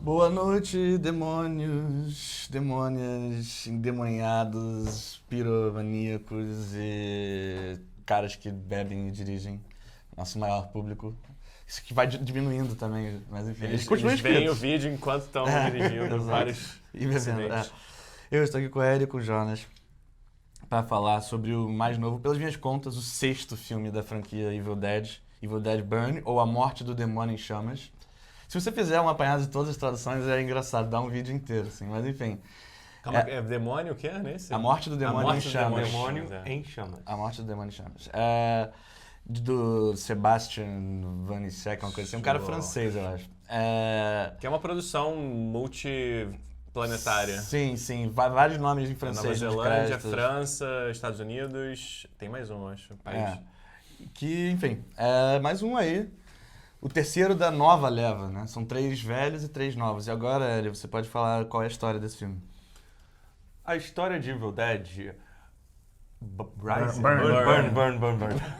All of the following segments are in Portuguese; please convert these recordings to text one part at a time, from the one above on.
Boa noite, demônios, demônias, endemoniados, piromaníacos e caras que bebem e dirigem. Nosso maior público. Isso que vai diminuindo também, mas enfim. Eles continuam veem inscritos. o vídeo enquanto estão dirigindo exato. vários E bebendo. acidentes. Eu estou aqui com o Eric e com o Jonas para falar sobre o mais novo, pelas minhas contas, o 6º filme da franquia Evil Dead Burn, ou A Morte do Demônio em Chamas. Se você fizer uma apanhada de todas as traduções, é engraçado, dá um vídeo inteiro, assim, mas enfim. Calma, é demônio o que é nesse? A Morte do Demônio em Chamas. Demônio em chamas. A Morte do Demônio em Chamas. Do Sebastian Vanissek, uma coisa assim, um cara francês, eu acho. Que é uma produção multiplanetária. Sim, vários nomes em Nova francês. nos Zelândia, créditos. França, Estados Unidos, tem mais um, acho, país. Que, enfim, mais um aí. O terceiro da nova leva, né? São 3 velhos e 3 novos. E agora, Eli, você pode falar qual é a história desse filme? A história de Evil Dead... Burn. Burn.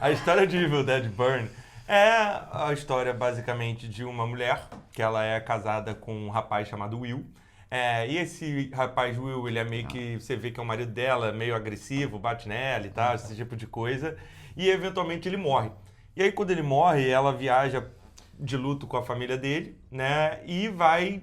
A história de Evil Dead Burn é a história, basicamente, de uma mulher que ela é casada com um rapaz chamado Will. E esse rapaz, Will, ele é meio que... Você vê que é o marido dela, meio agressivo, bate nela e tal, esse tipo de coisa. E, eventualmente, ele morre. E aí, quando ele morre, ela viaja de luto com a família dele, né? E vai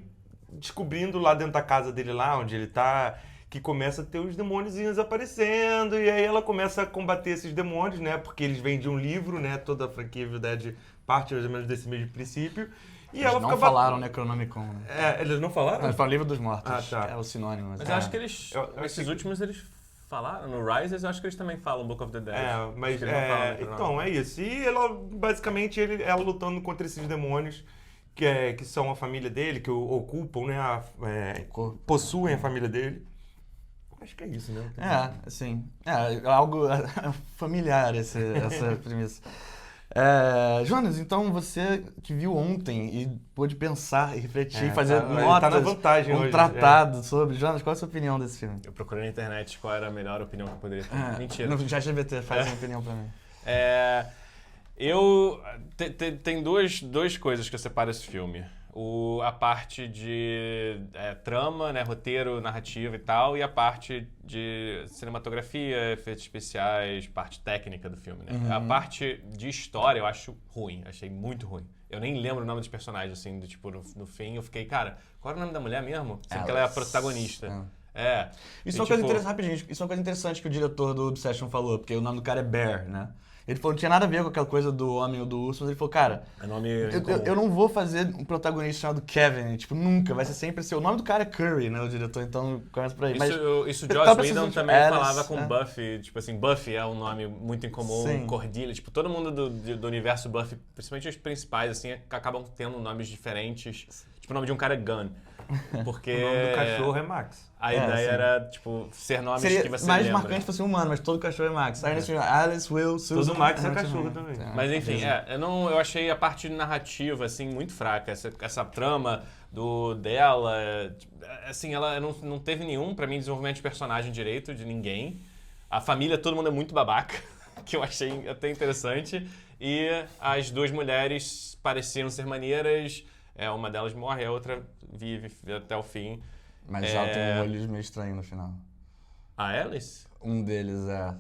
descobrindo lá dentro da casa dele, lá onde ele tá, que começa a ter os demôniozinhos aparecendo. E aí ela começa a combater esses demônios, né? Porque eles vêm de um livro, né? Toda a franquia Evil Dead parte mais ou menos desse mesmo princípio. E Eles ela não fica falaram Necronomicon. Né? Eles não falaram? Eles falam Livro dos Mortos. Ah, tá. É o sinônimo. Mas eu acho que eles, eu esses achei que- últimos, eles falaram. No Rises, eu acho que eles também falam Book of the Dead. Mas Eles não falam, então, é isso. E ela, basicamente, ela lutando contra esses demônios que são a família dele, que ocupam, né? Possuem a família dele. Acho que é isso, né? Assim, algo familiar essa premissa. Jonas, então você que viu ontem e pôde pensar e refletir, fazer ele notas, tá na vantagem hoje, tratado sobre. Jonas, qual é a sua opinião desse filme? Eu procurei na internet qual era a melhor opinião que eu poderia ter. Mentira. No ChatGPT, faz uma opinião pra mim. Tem duas coisas que eu separo esse filme. A parte de trama, né, roteiro, narrativa e tal, e a parte de cinematografia, efeitos especiais, parte técnica do filme, né? A parte de história eu acho ruim, achei muito ruim. Eu nem lembro o nome dos personagens, assim, no fim eu fiquei, cara, qual era o nome da mulher mesmo? Sendo que ela é a protagonista. Isso é uma coisa interessante, rapidinho, isso é uma coisa interessante que o diretor do Obsession falou, porque o nome do cara é Bear, né? Ele falou, não tinha nada a ver com aquela coisa do homem ou do urso, mas ele falou, cara, É nome eu não vou fazer um protagonista chamado Kevin, tipo, nunca, vai ser sempre o nome do cara é Curry, né, o diretor, então começa por aí. Isso Mas, Joss Whedon também Alice, falava com Buffy, tipo assim, Buffy é um nome muito incomum, Sim. Cordelia, tipo, todo mundo do universo Buffy, principalmente os principais, assim, acabam tendo nomes diferentes, tipo, o nome de um cara é Gunn, porque... O nome do cachorro é Max. A ideia sim. era, tipo, ser nomes Seria que você mais lembra. marcante se fosse um humano, mas todo cachorro é Max. Aí nesse filme, Alice, Will, Susan... Todo Max é cachorro também. Mas enfim, eu achei a parte narrativa, assim, muito fraca. Essa trama dela, assim, ela não teve nenhum, pra mim, desenvolvimento de personagem direito, de ninguém. A família, todo mundo é muito babaca, que eu achei até interessante. E as duas mulheres pareciam ser maneiras, uma delas morre, a outra vive até o fim. Mas ela tem um olho meio estranho no final. A Alice? Um deles é...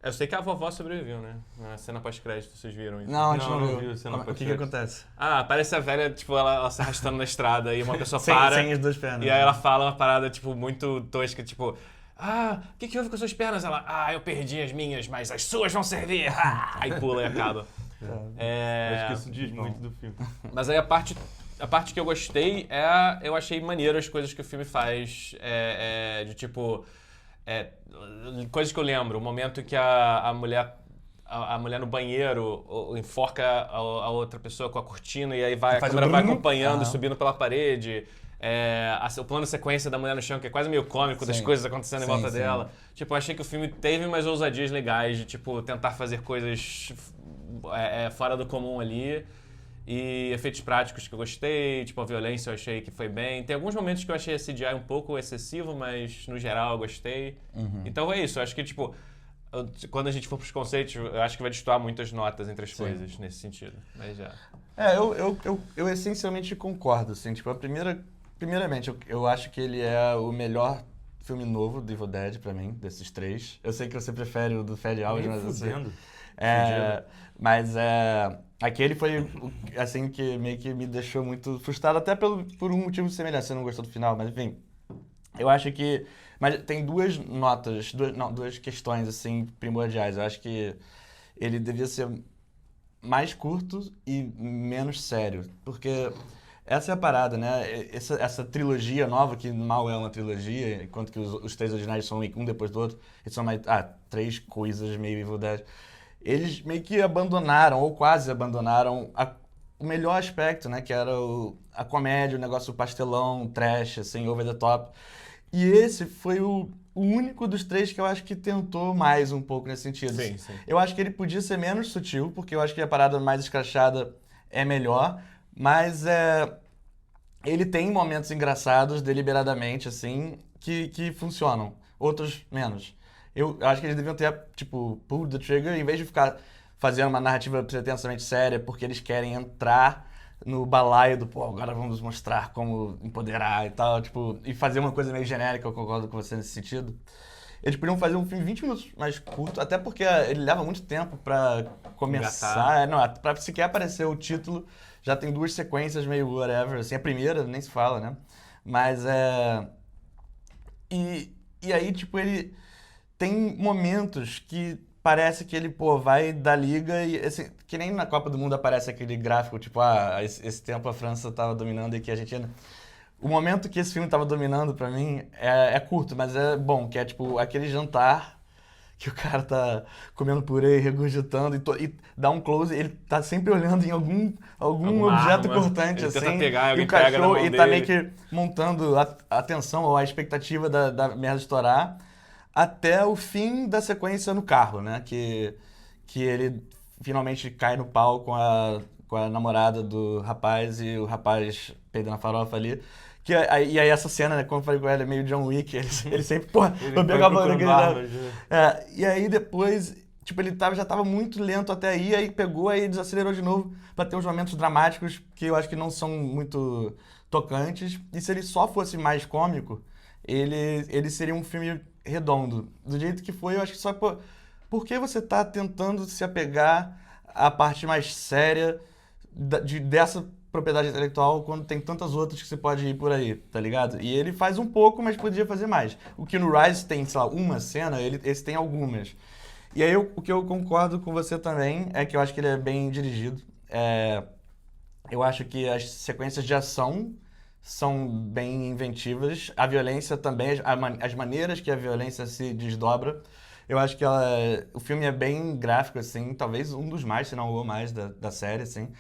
Eu sei que a vovó sobreviveu, né? Na cena pós-crédito, vocês viram isso? Não, a gente Não, não não viu. viu cena O que pós-crédito. acontece? Parece a velha, tipo, ela se arrastando na estrada e uma pessoa Sem para. as duas pernas. E aí ela fala uma parada, tipo, muito tosca, tipo... o que houve com as suas pernas? Ela, eu perdi as minhas, mas as suas vão servir. Aí pula e acaba. Acho que isso diz muito do filme. Mas aí a parte que eu gostei eu achei maneiro as coisas que o filme faz, de tipo, coisas que eu lembro, o momento que a mulher no banheiro enforca a outra pessoa com a cortina e aí a câmera vai acompanhando, subindo pela parede. O plano de sequência da mulher no chão, que é quase meio cômico, das coisas acontecendo em volta dela. Tipo, eu achei que o filme teve umas ousadias legais de, tipo, tentar fazer coisas fora do comum ali. E efeitos práticos que eu gostei, tipo, a violência eu achei que foi bem. Tem alguns momentos que eu achei a CGI um pouco excessivo, mas no geral eu gostei. Então é isso, eu acho que, tipo, quando a gente for pros conceitos, eu acho que vai destoar muitas notas entre as coisas nesse sentido. Mas já. Eu essencialmente concordo, assim, tipo, primeiramente, eu acho que ele é o melhor filme novo do Evil Dead pra mim, desses 3. Eu sei que você prefere o do Fede Alves, mas Fudendo. mas aquele foi, assim, que meio que me deixou muito frustrado, até por um motivo semelhante, você não gostou do final, mas enfim. Eu acho que... Mas tem duas questões, assim, primordiais. Eu acho que ele devia ser mais curto e menos sério, porque essa é a parada, né? Essa trilogia nova, que mal é uma trilogia, enquanto que os 3 originais são um depois do outro, eles são mais, 3 coisas meio Evil Dead. Eles meio que abandonaram, ou quase abandonaram, o melhor aspecto, né? Que era a comédia, o negócio pastelão, trash, assim, over the top. E esse foi o único dos 3 que eu acho que tentou mais um pouco nesse sentido. Sim. Eu acho que ele podia ser menos sutil, porque eu acho que a parada mais escrachada é melhor, mas ele tem momentos engraçados, deliberadamente, assim, que funcionam. Outros, menos. Eu acho que eles deviam ter, tipo, pulled the trigger, em vez de ficar fazendo uma narrativa pretensamente séria, porque eles querem entrar no balaio do, pô, agora vamos mostrar como empoderar e tal, tipo, e fazer uma coisa meio genérica, eu concordo com você nesse sentido. Eles podiam fazer um filme 20 minutos mais curto, até porque ele leva muito tempo pra começar, pra sequer aparecer o título, já tem 2 sequências meio whatever, assim, a primeira nem se fala, né? Mas E aí, tipo, ele tem momentos que parece que ele, pô, vai da liga e, assim, que nem na Copa do Mundo aparece aquele gráfico, tipo, esse tempo a França tava dominando e que a Argentina... O momento que esse filme tava dominando, pra mim, é curto, mas é bom, que é, tipo, aquele jantar que o cara tá comendo purê, regurgitando e dá um close, ele tá sempre olhando em algum Alguma objeto arma, cortante, ele assim, tenta pegar, e alguém o pega na cachorro, mão e tá meio dele. que montando a tensão ou a expectativa da merda estourar, até o fim da sequência no carro, né? Que ele finalmente cai no pau com a namorada do rapaz e o rapaz peidando na farofa ali. E aí essa cena, né, como eu falei com ela, é meio John Wick, ele sempre, porra, vou pegar a bola armas, e aí depois, tipo, ele já tava muito lento até aí pegou, aí desacelerou de novo pra ter uns momentos dramáticos que eu acho que não são muito tocantes. E se ele só fosse mais cômico, ele seria um filme redondo. Do jeito que foi, eu acho que só... Por que você tá tentando se apegar à parte mais séria dessa propriedade intelectual quando tem tantas outras que você pode ir por aí, tá ligado? E ele faz um pouco, mas podia fazer mais. O que no Rise tem, sei lá, uma cena, esse tem algumas. E aí o que eu concordo com você também é que eu acho que ele é bem dirigido. Eu acho que as sequências de ação são bem inventivas. A violência também, as maneiras que a violência se desdobra. Eu acho que o filme é bem gráfico, assim, talvez um dos mais, se não o mais da série, assim.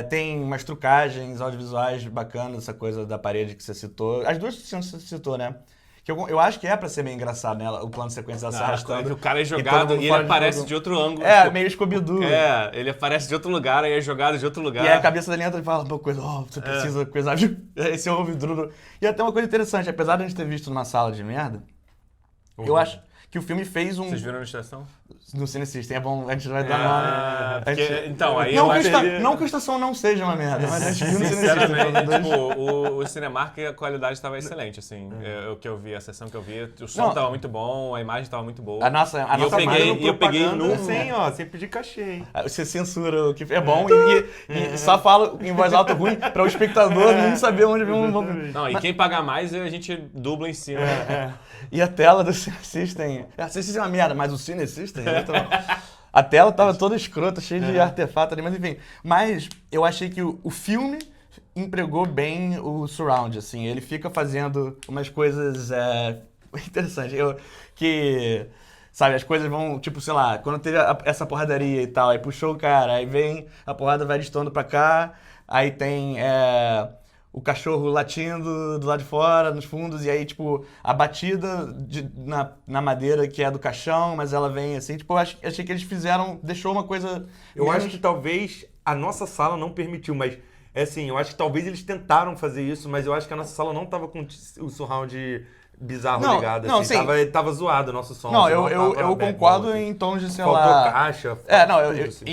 Tem umas trucagens audiovisuais bacanas, essa coisa da parede que você citou. As duas que você citou, né? Que eu acho que é pra ser meio engraçado, né? O plano de sequência se arrastando. O cara é jogado e ele aparece de outro ângulo. Meio Scooby-Doo. Ele aparece de outro lugar, aí é jogado de outro lugar. E aí a cabeça dele entra e fala uma coisa, você precisa coisar. Aí você ouve Drudo. E até uma coisa interessante, apesar de a gente ter visto numa sala de merda, eu acho que o filme fez um... Vocês viram na estação? No Cine System, é bom, a gente vai dar nome. Então, aí não, eu acho não que a estação não seja uma merda, mas a gente viu no Cine sinceramente, System. tipo, o Cinemark, a qualidade estava excelente, assim. O que eu vi, a sessão que eu vi, o som estava muito bom, a imagem estava muito boa. A nossa eu peguei num... sem pedir cachê, hein? Você censura o que é bom e só fala em voz alta ruim para o espectador não saber onde vem Não, e quem pagar mais, a gente dubla em cima. E a tela do Cine System... A Cine System é uma merda, mas o Cine System... A tela tava toda escrota, cheia de artefato ali, mas enfim. Mas eu achei que o filme empregou bem o surround, assim. Ele fica fazendo umas coisas interessantes. Sabe, as coisas vão, tipo, sei lá, quando teve essa porradaria e tal, aí puxou o cara, aí vem, a porrada vai destoando pra cá, aí tem... o cachorro latindo do lado de fora, nos fundos, e aí, tipo, a batida na madeira que é do caixão, mas ela vem assim, tipo, eu achei que eles deixou uma coisa... Eu acho que talvez a nossa sala não permitiu, mas, assim, eu acho que talvez eles tentaram fazer isso, mas eu acho que a nossa sala não tava com o surround bizarro Não, ligado, não, assim. sim. Tava zoado o nosso som. Não, assim, eu tava bem concordo bom, assim. em tons de, sei Faltou lá... caixa, Não, tudo, assim.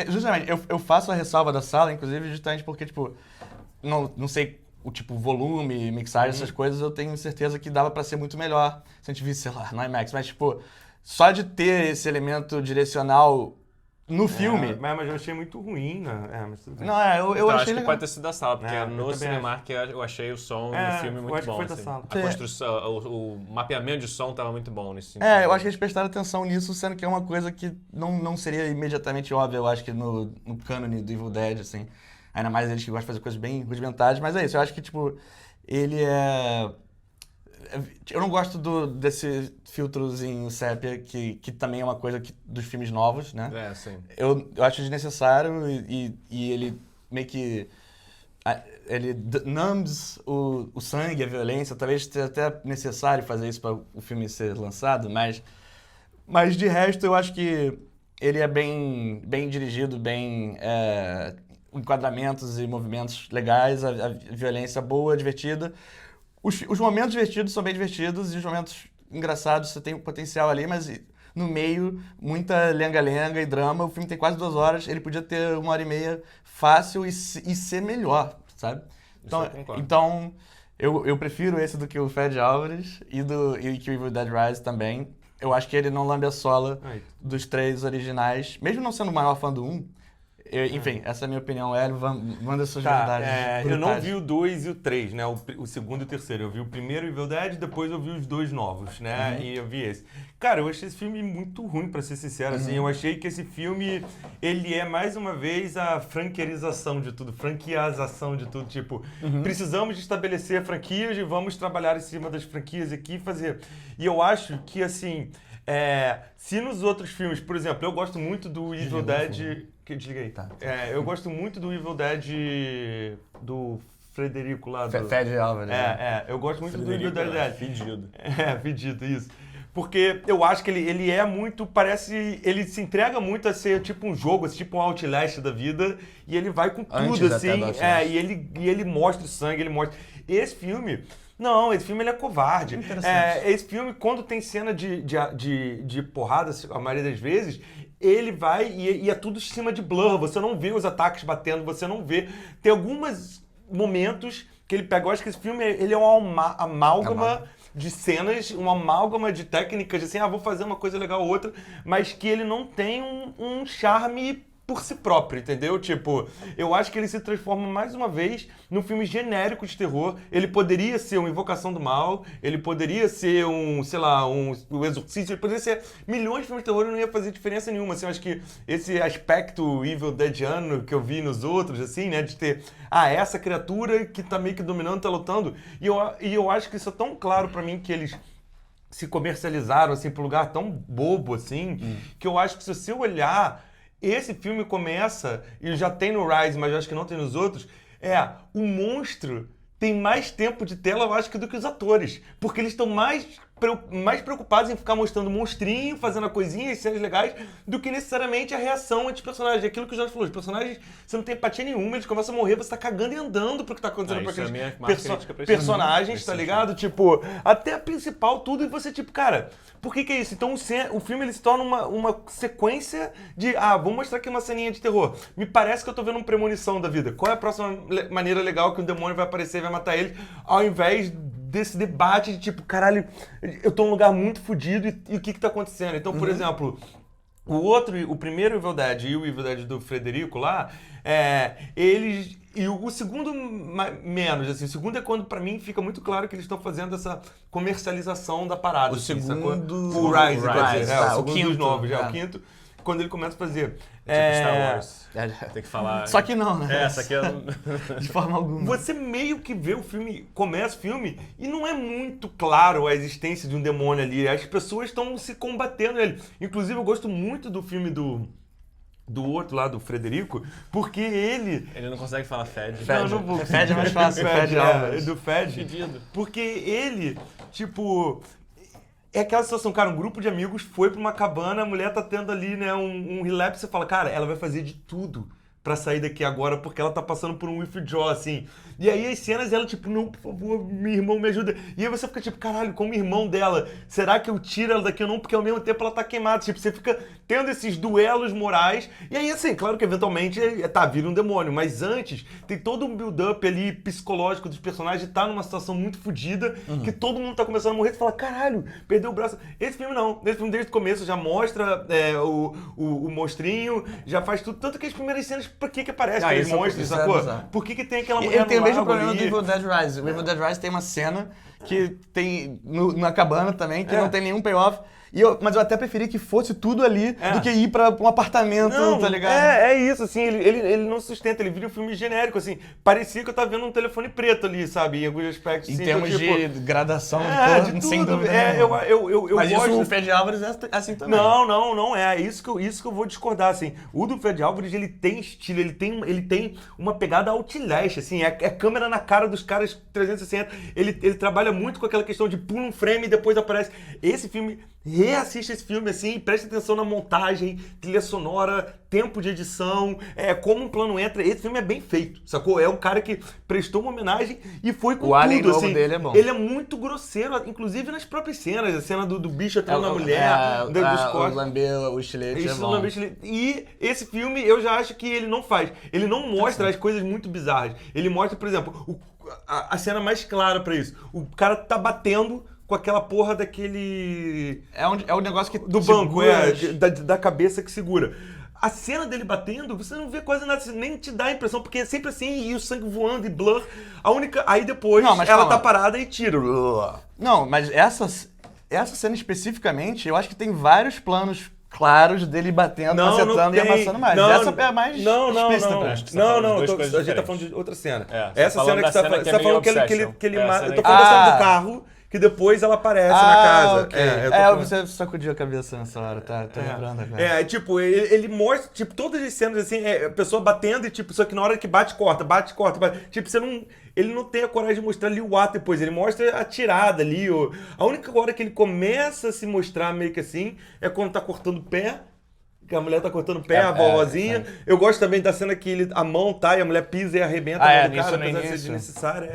Justamente, eu faço a ressalva da sala, inclusive, justamente porque, tipo, não sei o tipo, volume, mixagem, essas coisas, eu tenho certeza que dava pra ser muito melhor se a gente visse, sei lá, no IMAX. Mas, tipo, só de ter esse elemento direcional no filme... Mas eu achei muito ruim, né? Mas tudo bem. Não, eu Então, achei acho que legal. pode ter sido da sala, porque É, eu no também Cinemark eu achei o som É, do filme eu muito acho que bom. foi da assim. sala. A construção, o mapeamento de som tava muito bom nesse sentido. Eu acho que eles prestaram atenção nisso, sendo que é uma coisa que não seria imediatamente óbvia, eu acho que no cânone do Evil Dead, assim. Ainda mais eles que gostam de fazer coisas bem rudimentares, mas é isso, eu acho que, tipo, ele é... Eu não gosto desse filtrozinho sépia, que também é uma coisa dos filmes novos, né? É, sim. Eu acho desnecessário e ele meio que... Ele numbs o sangue, a violência. Talvez seja até necessário fazer isso para o filme ser lançado, mas de resto eu acho que ele é bem dirigido, enquadramentos e movimentos legais, a violência boa, divertida. Os momentos divertidos são bem divertidos e os momentos engraçados você tem um potencial ali, mas no meio, muita lenga-lenga e drama. O filme tem quase 2 horas, ele podia ter 1h30 fácil e ser melhor, sabe? eu concordo. Então eu prefiro esse do que o Fred Álvares e que o Evil Dead Rise também. Eu acho que ele não lambe a sola dos 3 originais, mesmo não sendo o maior fã do 1. Enfim, essa é a minha opinião, Hélio. Manda suas verdades. Eu não vi o 2 e o 3, né? O segundo e o terceiro. Eu vi o primeiro Evil Dead, depois eu vi os 2 novos, né? E eu vi esse. Cara, eu achei esse filme muito ruim, pra ser sincero. Assim, eu achei que esse filme, ele é mais uma vez a franqueirização de tudo, franquiazação de tudo. Tipo, precisamos estabelecer franquias e vamos trabalhar em cima das franquias aqui e fazer. E eu acho que, assim, se nos outros filmes, por exemplo, eu gosto muito do Evil Dead... Desliguei. Tá. Eu gosto muito do Evil Dead do Frederico lá. Fred Álvares. Eu gosto muito do Evil Dead. Fedido. Fedido, isso. Porque eu acho que ele é muito, parece, ele se entrega muito a ser tipo um jogo, assim, tipo um Outlast da vida, e ele vai com tudo, Antes assim, até do Outlast. e ele mostra o sangue, ele mostra... Esse filme ele é covarde. Interessante. Esse filme, quando tem cena de porrada, a maioria das vezes, ele vai e é tudo em cima de blur, você não vê os ataques batendo, você não vê. Tem alguns momentos que ele pega, eu acho que esse filme ele é um amálgama de cenas, uma amálgama de técnicas, assim, vou fazer uma coisa legal ou outra, mas que ele não tem um charme por si próprio, entendeu? Tipo, eu acho que ele se transforma mais uma vez num filme genérico de terror. Ele poderia ser uma Invocação do Mal, ele poderia ser um Exorcista, ele poderia ser milhões de filmes de terror e não ia fazer diferença nenhuma. Assim, eu acho que esse aspecto Evil Deadiano que eu vi nos outros, assim, né, de ter, essa criatura que tá meio que dominando, tá lutando, e eu acho que isso é tão claro pra mim que eles se comercializaram, assim, pra um lugar tão bobo, assim, que eu acho que se você olhar... Esse filme começa, e já tem no Rise, mas eu acho que não tem nos outros, o monstro tem mais tempo de tela, eu acho, do que os atores. Porque eles estão mais preocupados em ficar mostrando o monstrinho, fazendo a coisinha, as cenas legais, do que necessariamente a reação entre os personagens. Aquilo que o Jorge falou, os personagens, você não tem empatia nenhuma, eles começam a morrer, você tá cagando e andando pro que tá acontecendo pra aqueles personagens, tá ligado? Tipo, até a principal, tudo, e você, tipo, cara, por que é isso? Então o filme ele se torna uma sequência de, vou mostrar aqui uma ceninha de terror. Me parece que eu tô vendo uma premonição da vida. Qual é a próxima maneira legal que um demônio vai aparecer e vai matar ele, ao invés desse debate de tipo, eu tô num lugar muito fodido e o que tá acontecendo? Então, por exemplo, o primeiro Evil Dead e o Evil Dead do Frederico lá, eles... E o segundo, menos, assim. O segundo é quando, pra mim, fica muito claro que eles estão fazendo essa comercialização da parada. O assim, segundo... O Rise, quer dizer. Tá, o segundo quinto, dos novos, o quinto. Quando ele começa a fazer... Star Wars. Tem que falar... Só que não, né? Essa aqui é... De forma alguma. Você meio que vê o filme, começa o filme, e não é muito claro a existência de um demônio ali. As pessoas estão se combatendo ele. Inclusive, eu gosto muito do filme do outro lá, do Frederico, porque ele... Ele não consegue falar Fed. Não vou... Fed é mais fácil. Do Fed. Pedido. Porque ele, tipo... É aquela situação, cara, um grupo de amigos foi pra uma cabana, a mulher tá tendo ali, né, um relapse, você fala, cara, ela vai fazer de tudo pra sair daqui agora, porque ela tá passando por um withdraw, assim. E aí as cenas, ela tipo, não, por favor, meu irmão me ajuda. E aí você fica tipo, caralho, como irmão dela, será que eu tiro ela daqui ou não? Porque ao mesmo tempo ela tá queimada. Tipo, você fica tendo esses duelos morais. E aí, assim, claro que eventualmente, vira um demônio. Mas antes, tem todo um build-up ali psicológico dos personagens, tá numa situação muito fodida, que todo mundo tá começando a morrer. Você fala, caralho, perdeu o braço. Esse filme não. Esse filme desde o começo já mostra o monstrinho, já faz tudo. Tanto que as primeiras cenas, por que aparece aqueles monstros, sacou? Por que tem aquela mulher Ele tem o mesmo problema ali? do Evil Dead Rise. O Evil Dead Rise tem uma cena que tem na cabana também, que não tem nenhum payoff. Mas eu até preferi que fosse tudo ali do que ir pra um apartamento, tá ligado? É isso, assim, ele não sustenta, ele vira um filme genérico, assim. Parecia que eu tava vendo um telefone preto ali, sabe? Em alguns aspectos. Em assim, termos então, tipo, de gradação, de tudo. sem dúvida. Eu Mas gosto... isso o Fred Álvares é assim também. Não é. Isso que eu vou discordar, assim. O do Fred Álvares, ele tem estilo, ele tem uma pegada Outlast, assim. É câmera na cara dos caras 360. Ele trabalha muito com aquela questão de pula um frame e depois aparece. Esse filme... Reassiste esse filme assim, preste atenção na montagem, trilha sonora, tempo de edição, como um plano entra. Esse filme é bem feito, sacou? É um cara que prestou uma homenagem e foi com o Alien tudo, novo assim. dele é bom. Ele é muito grosseiro, inclusive nas próprias cenas. A cena do bicho atrás da mulher, dos cortes. O lamber, o estilete é bom. E esse filme, eu já acho que ele não faz. Ele não mostra as coisas muito bizarras. Ele mostra, por exemplo, a cena mais clara pra isso. O cara tá batendo com aquela porra daquele... É um negócio que do banco, da cabeça que segura. A cena dele batendo, você não vê quase nada, nem te dá a impressão, porque é sempre assim, e o sangue voando e blur. Aí depois ela tá parada e tira. Não, mas essa cena especificamente, eu acho que tem vários planos claros dele batendo, macetando e amassando mais. Essa é a mais explícita pra mim. A gente tá falando de outra cena. Essa cena que você tá falando que ele mata. Eu tô falando da cena do carro, que depois ela aparece na casa. Okay. Você sacudiu a cabeça nessa hora, tá lembrando agora. Tipo, ele mostra, tipo, todas as cenas assim, a pessoa batendo e tipo, só que na hora que bate, corta. Tipo, ele não tem a coragem de mostrar ali o ato depois, ele mostra a tirada ali. A única hora que ele começa a se mostrar meio que assim, é quando tá cortando o pé. Que a mulher tá cortando o pé, a vovozinha. Eu gosto também da cena que a mão tá e a mulher pisa e arrebenta a mão do cara, apesar de ser desnecessário.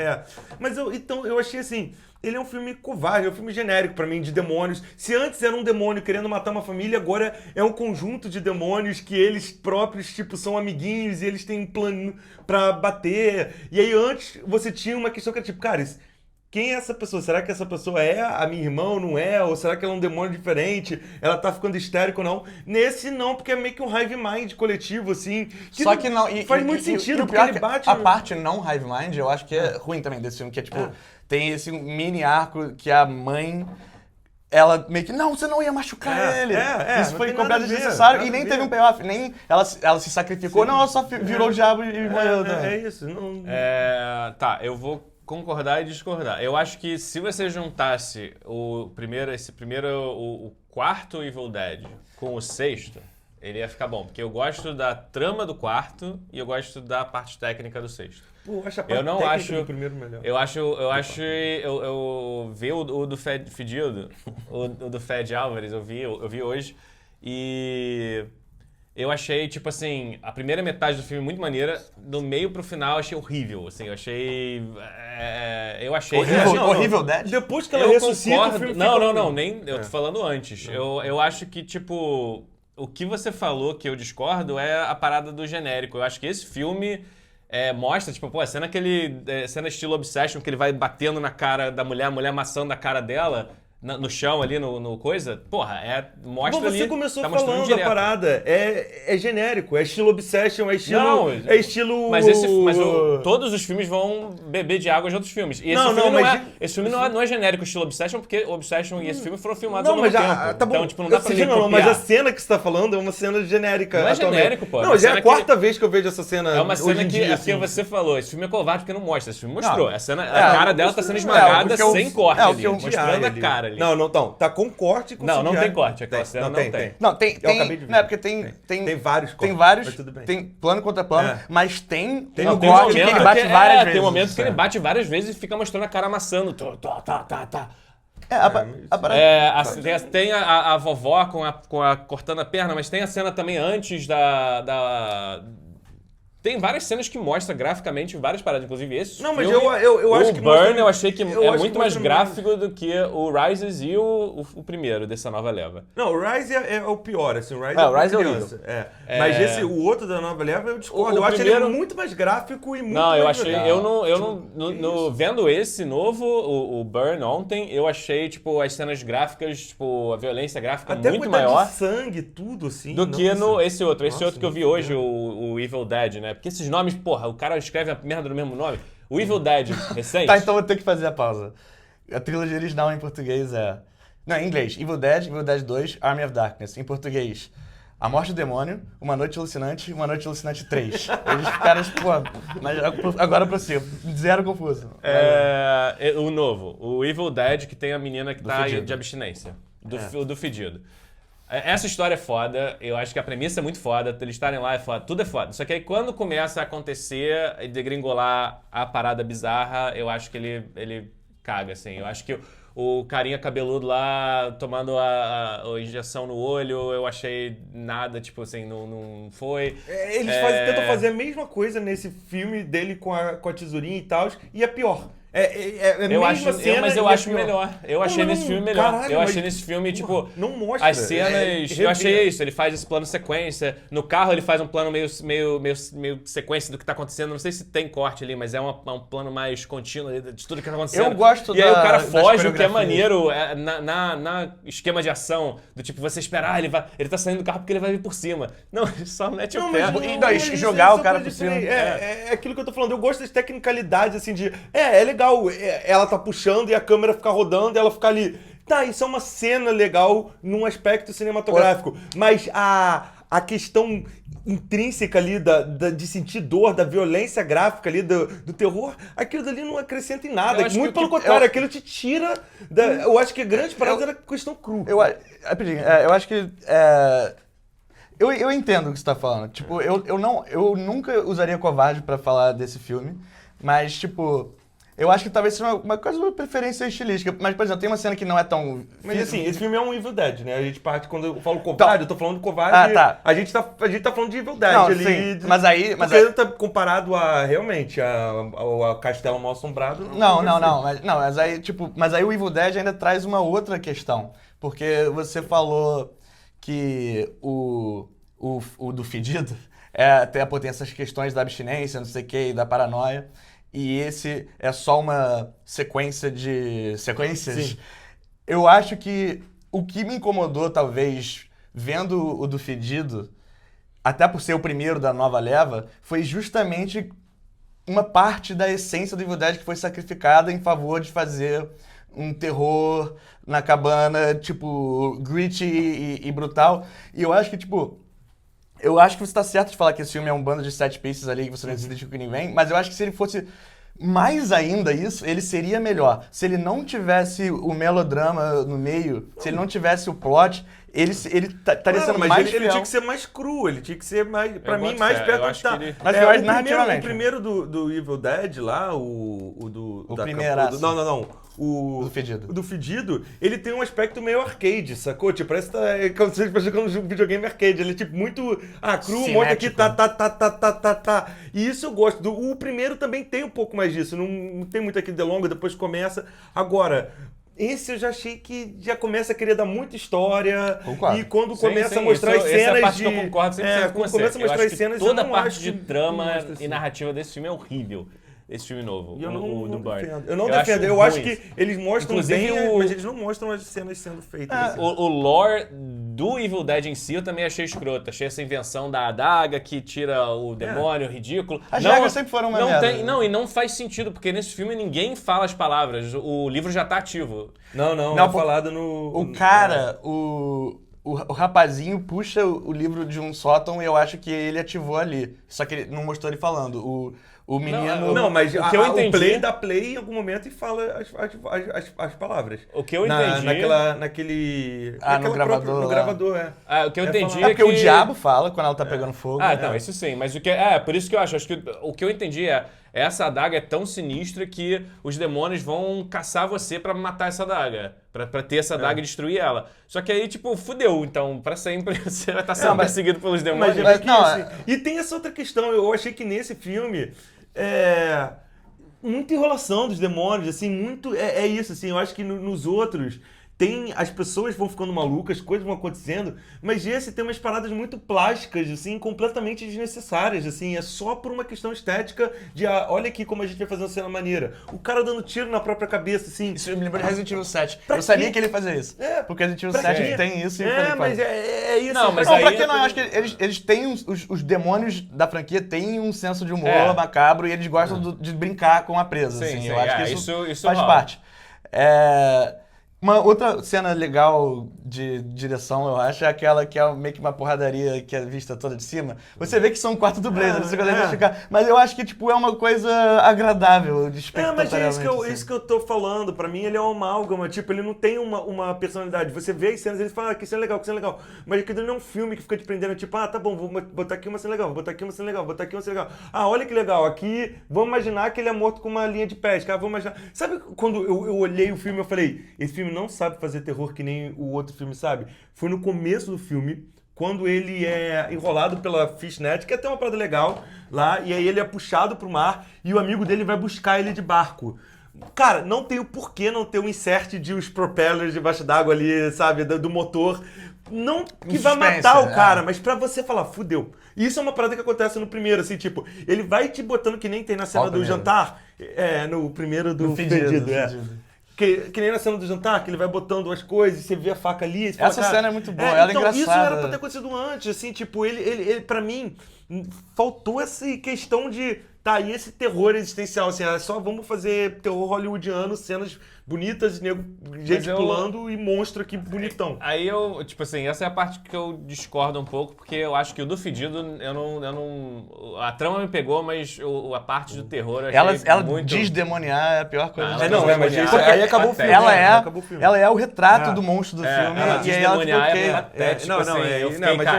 Mas eu achei assim, ele é um filme covarde, é um filme genérico pra mim, de demônios. Se antes era um demônio querendo matar uma família, agora é um conjunto de demônios que eles próprios, tipo, são amiguinhos e eles têm um plano pra bater. E aí antes você tinha uma questão que era tipo, cara, quem é essa pessoa? Será que essa pessoa é a minha irmã ou não é? Ou será que ela é um demônio diferente? Ela tá ficando histérica ou não? Nesse não, porque é meio que um hive mind coletivo, assim. Só que não... Faz muito sentido, porque ele bate... A parte não hive mind, eu acho que é ruim também desse filme, que é tipo... Tem esse mini arco que a mãe... Ela meio que, não, você não ia machucar ele. Isso foi completamente desnecessário e nem teve um payoff. Nem ela se sacrificou. Sim. Não, ela só virou o diabo e morreu. É isso. Não... Tá, eu vou concordar e discordar. Eu acho que se você juntasse o quarto Evil Dead com o sexto, ele ia ficar bom. Porque eu gosto da trama do quarto e eu gosto da parte técnica do sexto. Pô, eu não acho o primeiro melhor. Eu vi o do Fedido, o do Fed Álvares, eu vi hoje, e eu achei, tipo assim, a primeira metade do filme muito maneira, do meio pro final eu achei horrível, assim, eu achei... Horrível Dead? Depois que ela ressuscita, o filme Não, nem, eu tô falando antes. Eu acho que, tipo, o que você falou que eu discordo é a parada do genérico. Eu acho que esse filme... mostra, tipo, pô, cena estilo Obsession, que ele vai batendo na cara da mulher, a mulher amassando a cara dela no chão ali, no coisa. Porra, mostra ali... Você começou tá falando da parada, é genérico, é estilo Obsession, é estilo... Não, é estilo... Mas todos os filmes vão beber de água de outros filmes. E esse filme não é genérico estilo Obsession, porque Obsession e esse filme foram filmados ao mesmo tempo. Tá bom. Então, tipo, não dá pra copiar. Mas a cena que você tá falando é uma cena genérica. Não é genérico, pô. Não, já é a quarta vez que eu vejo essa cena. É uma cena que você falou, esse filme é covarde porque não mostra. Esse filme mostrou. A cara dela tá sendo esmagada sem corte ali, mostrando a cara ali. Não, tá com corte com não tem corte, aquela cena não tem. Não, tem. Não, é porque tem vários cortes. Tem vários. Mas tudo bem. Tem plano contra plano, mas tem um corte que ele bate várias vezes. Tem um momento que ele bate várias vezes e fica mostrando a cara amassando. Tá. Tem a vovó cortando a perna, mas tem a cena também antes tem várias cenas que mostram graficamente várias paradas, inclusive esse Não, mas filme, eu acho que o Burn mostra- eu achei que eu é acho muito que mais mostra gráfico do que o Rises e o primeiro dessa nova leva. Não, o Rise é o pior, assim, o Rise É, é o pra Rise é criança. Mas o outro da nova leva eu discordo. O Eu acho primeiro- ele muito mais gráfico e muito Não, mais eu achei. legal. Eu não. Vendo esse novo, o Burn ontem, eu achei, tipo, as cenas gráficas, tipo, a violência gráfica Até muito quantidade maior de sangue, tudo, assim. do que no nossa. esse outro. Esse Nossa, outro que eu vi muito hoje, o Evil Dead, né? Porque esses nomes, porra, o cara escreve a merda do mesmo nome. O Evil Dead recente. Tá, então vou ter que fazer a pausa. A trilogia original em português é... Não, em inglês. Evil Dead 2, Army of Darkness. Em português, A Morte do Demônio, Uma Noite Alucinante, Uma Noite Alucinante 3. Eles ficaram, pô... Mas agora prossigo. Zero confuso. O novo, o Evil Dead, que tem a menina que tá fedido. de abstinência. Do fedido. Essa história é foda, eu acho que a premissa é muito foda, eles estarem lá é foda, tudo é foda. Só que aí quando começa a acontecer e degringolar a parada bizarra, eu acho que ele caga, assim. Eu acho que o carinha cabeludo lá tomando a injeção no olho, eu achei nada, tipo assim, não foi. Eles tentam fazer a mesma coisa nesse filme dele com a tesourinha e tal, e é pior. Mas eu acho melhor. Eu achei nesse filme melhor. Caralho, eu achei mas, nesse filme, porra, tipo. não mostra. As cenas. Eu achei isso. Ele faz esse plano sequência. No carro ele faz um plano meio sequência do que tá acontecendo. Não sei se tem corte ali, mas é um plano mais contínuo ali de tudo que tá acontecendo. Eu gosto E aí o cara das foge, o que é coreografias. maneiro na esquema de ação. Do tipo, você esperar, ele tá saindo do carro porque ele vai vir por cima. Não, ele só mete o pé. Jogar o cara por cima. É aquilo que eu tô falando. Eu gosto das tecnicalidades, assim, de... É legal. Ela tá puxando e a câmera fica rodando e ela fica ali. Tá, isso é uma cena legal num aspecto cinematográfico. Mas a questão intrínseca ali de sentir dor, da violência gráfica ali, do terror, aquilo dali não acrescenta em nada. Eu acho Muito que pelo contrário, aquilo te tira eu acho que a grande parada era questão cru. Rapidinho, eu acho que... Eu entendo o que você tá falando. Tipo, eu nunca usaria covarde pra falar desse filme, mas, tipo... Eu acho que talvez seja uma coisa de preferência estilística. Mas, por exemplo, tem uma cena que não é tão... Mas assim, esse filme é um Evil Dead, né? A gente parte, quando eu falo covarde, eu tô falando de covarde. Tá. A gente tá falando de Evil Dead Não, ali. sim, mas aí... Porque tá comparado a, realmente, a Castelo Mal Assombrado. Mas aí, tipo... Mas aí o Evil Dead ainda traz uma outra questão. Porque você falou que o do fedido tem a potência das questões da abstinência, não sei o que, e da paranoia. E esse é só uma sequência de sequências. Sim. Eu acho que o que me incomodou, talvez, vendo o do Fedido, até por ser o primeiro da nova leva, foi justamente uma parte da essência do Evil Dead que foi sacrificada em favor de fazer um terror na cabana, tipo, gritty e brutal. E eu acho que, tipo... Eu acho que você tá certo de falar que esse filme é um bando de set pieces ali, que você não se identifica com ninguém, mas eu acho que se ele fosse mais ainda isso, ele seria melhor. Se ele não tivesse o melodrama no meio, se ele não tivesse o plot, ele estaria sendo mas mais ele fiel. tinha que ser mais cru, ele tinha que ser mais, pra mim, boto mais fé, perto eu do acho que tá. que ele- Mas eu acho O narrativamente. primeiro do Evil Dead lá, o primeiraço. Não. Do Fedido. O do Fedido, ele tem um aspecto meio arcade, sacou? Tipo, parece que é como se estivesse jogando um videogame arcade. Ele é tipo muito... cru, monte aqui, tá. E isso eu gosto. O primeiro também tem um pouco mais disso. Não tem muito aquele delonga, depois começa. Agora... Esse eu já achei que já começa a querer dar muita história. Concordo. E quando Sim, começa sim, a mostrar isso, as essa cenas é a parte de... que eu concordo 100% com quando você. começa a Eu mostrar acho as que cenas, toda eu a não parte acho de que trama mostra assim. e narrativa desse filme é horrível. Esse filme novo, E eu o do não Burn. defendo. Eu não defendo. Eu acho que eles mostram Inclusive, bem, mas eles não mostram as cenas sendo feitas. assim. O lore do Evil Dead em si eu também achei escroto. Achei essa invenção da adaga que tira o demônio, ridículo. As regras sempre foram uma merda. E não faz sentido, porque nesse filme ninguém fala as palavras. O livro já tá ativo. Não, Não, é falado no... O cara, o rapazinho puxa o livro de um sótão e eu acho que ele ativou ali. Só que ele não mostrou ele falando. O menino... Não, mas o que eu entendi- o play dá play em algum momento e fala as palavras. O que eu entendi... Naquele no gravador no lá. gravador, o que eu entendi É porque o diabo fala quando ela tá pegando fogo. Não, isso sim, mas o que por isso que eu acho que o que eu entendi essa adaga é tão sinistra que os demônios vão caçar você pra matar essa adaga. Pra ter essa adaga e destruir ela. Só que aí, tipo, fudeu. Então, pra sempre, você vai estar sendo perseguido pelos demônios. E tem essa outra questão. Eu achei que nesse filme... muita enrolação dos demônios, assim, muito... É isso, assim, eu acho que nos outros... As pessoas vão ficando malucas, coisas vão acontecendo, mas esse tem umas paradas muito plásticas, assim, completamente desnecessárias, assim, é só por uma questão estética de, olha aqui como a gente vai fazer uma cena maneira. O cara dando tiro na própria cabeça, assim. Isso me lembra de Resident Evil 7. Eu sabia que ele fazia isso. Porque Resident Evil 7 tem isso e eu falei, mas é isso. Não, mas não, aí pra que não? Eu acho que eles têm os demônios da franquia têm um senso de humor macabro e eles gostam de brincar com a presa. Sim, assim. sim, Eu acho que isso faz rola. parte. Uma outra cena legal de direção, eu acho, é aquela que é meio que uma porradaria que é vista toda de cima. Você vê que são 4 dublês, não sei como identificar. Mas eu acho que tipo, é uma coisa agradável de mas é espectacularidade. isso que eu tô falando. Pra mim, ele é um amálgama. Tipo, ele não tem uma personalidade. Você vê as cenas e ele fala, que cena legal, que cena legal. Mas aquilo não é um filme que fica te prendendo. Tipo, tá bom, vou botar aqui uma cena legal, vou botar aqui uma cena legal, vou botar aqui uma cena legal. Olha que legal. Aqui, vamos imaginar que ele é morto com uma linha de pesca. Vamos imaginar... Sabe quando eu olhei o filme, eu falei, esse filme não sabe fazer terror que nem o outro filme, sabe? Foi no começo do filme, quando ele é enrolado pela fishnet, que é até uma parada legal lá, e aí ele é puxado pro mar e o amigo dele vai buscar ele de barco. Cara, não tem o porquê não ter um insert de os propellers debaixo d'água ali, sabe, do motor. Não que vai matar o cara, mas pra você falar, fudeu. Isso é uma parada que acontece no primeiro, assim, tipo, ele vai te botando que nem tem na cena do jantar, no primeiro do Fedido. Que nem na cena do jantar, que ele vai botando as coisas, você vê a faca ali... Você Essa cena é muito boa, ela é engraçada. Isso era pra ter acontecido antes, assim, tipo, ele pra mim, faltou essa questão de... Tá, e esse terror existencial, assim, só vamos fazer terror hollywoodiano, cenas bonitas, nego, gente pulando e monstro aqui bonitão. Aí eu, tipo assim, essa é a parte que eu discordo um pouco, porque eu acho que o do Fedido, eu não... A trama me pegou, mas a parte do terror eu achei ela muito... desdemoniar é a pior coisa. Mas isso, aí acabou o filme. Ela é o retrato do monstro do filme. Ela desdemoniar é patético, mas aí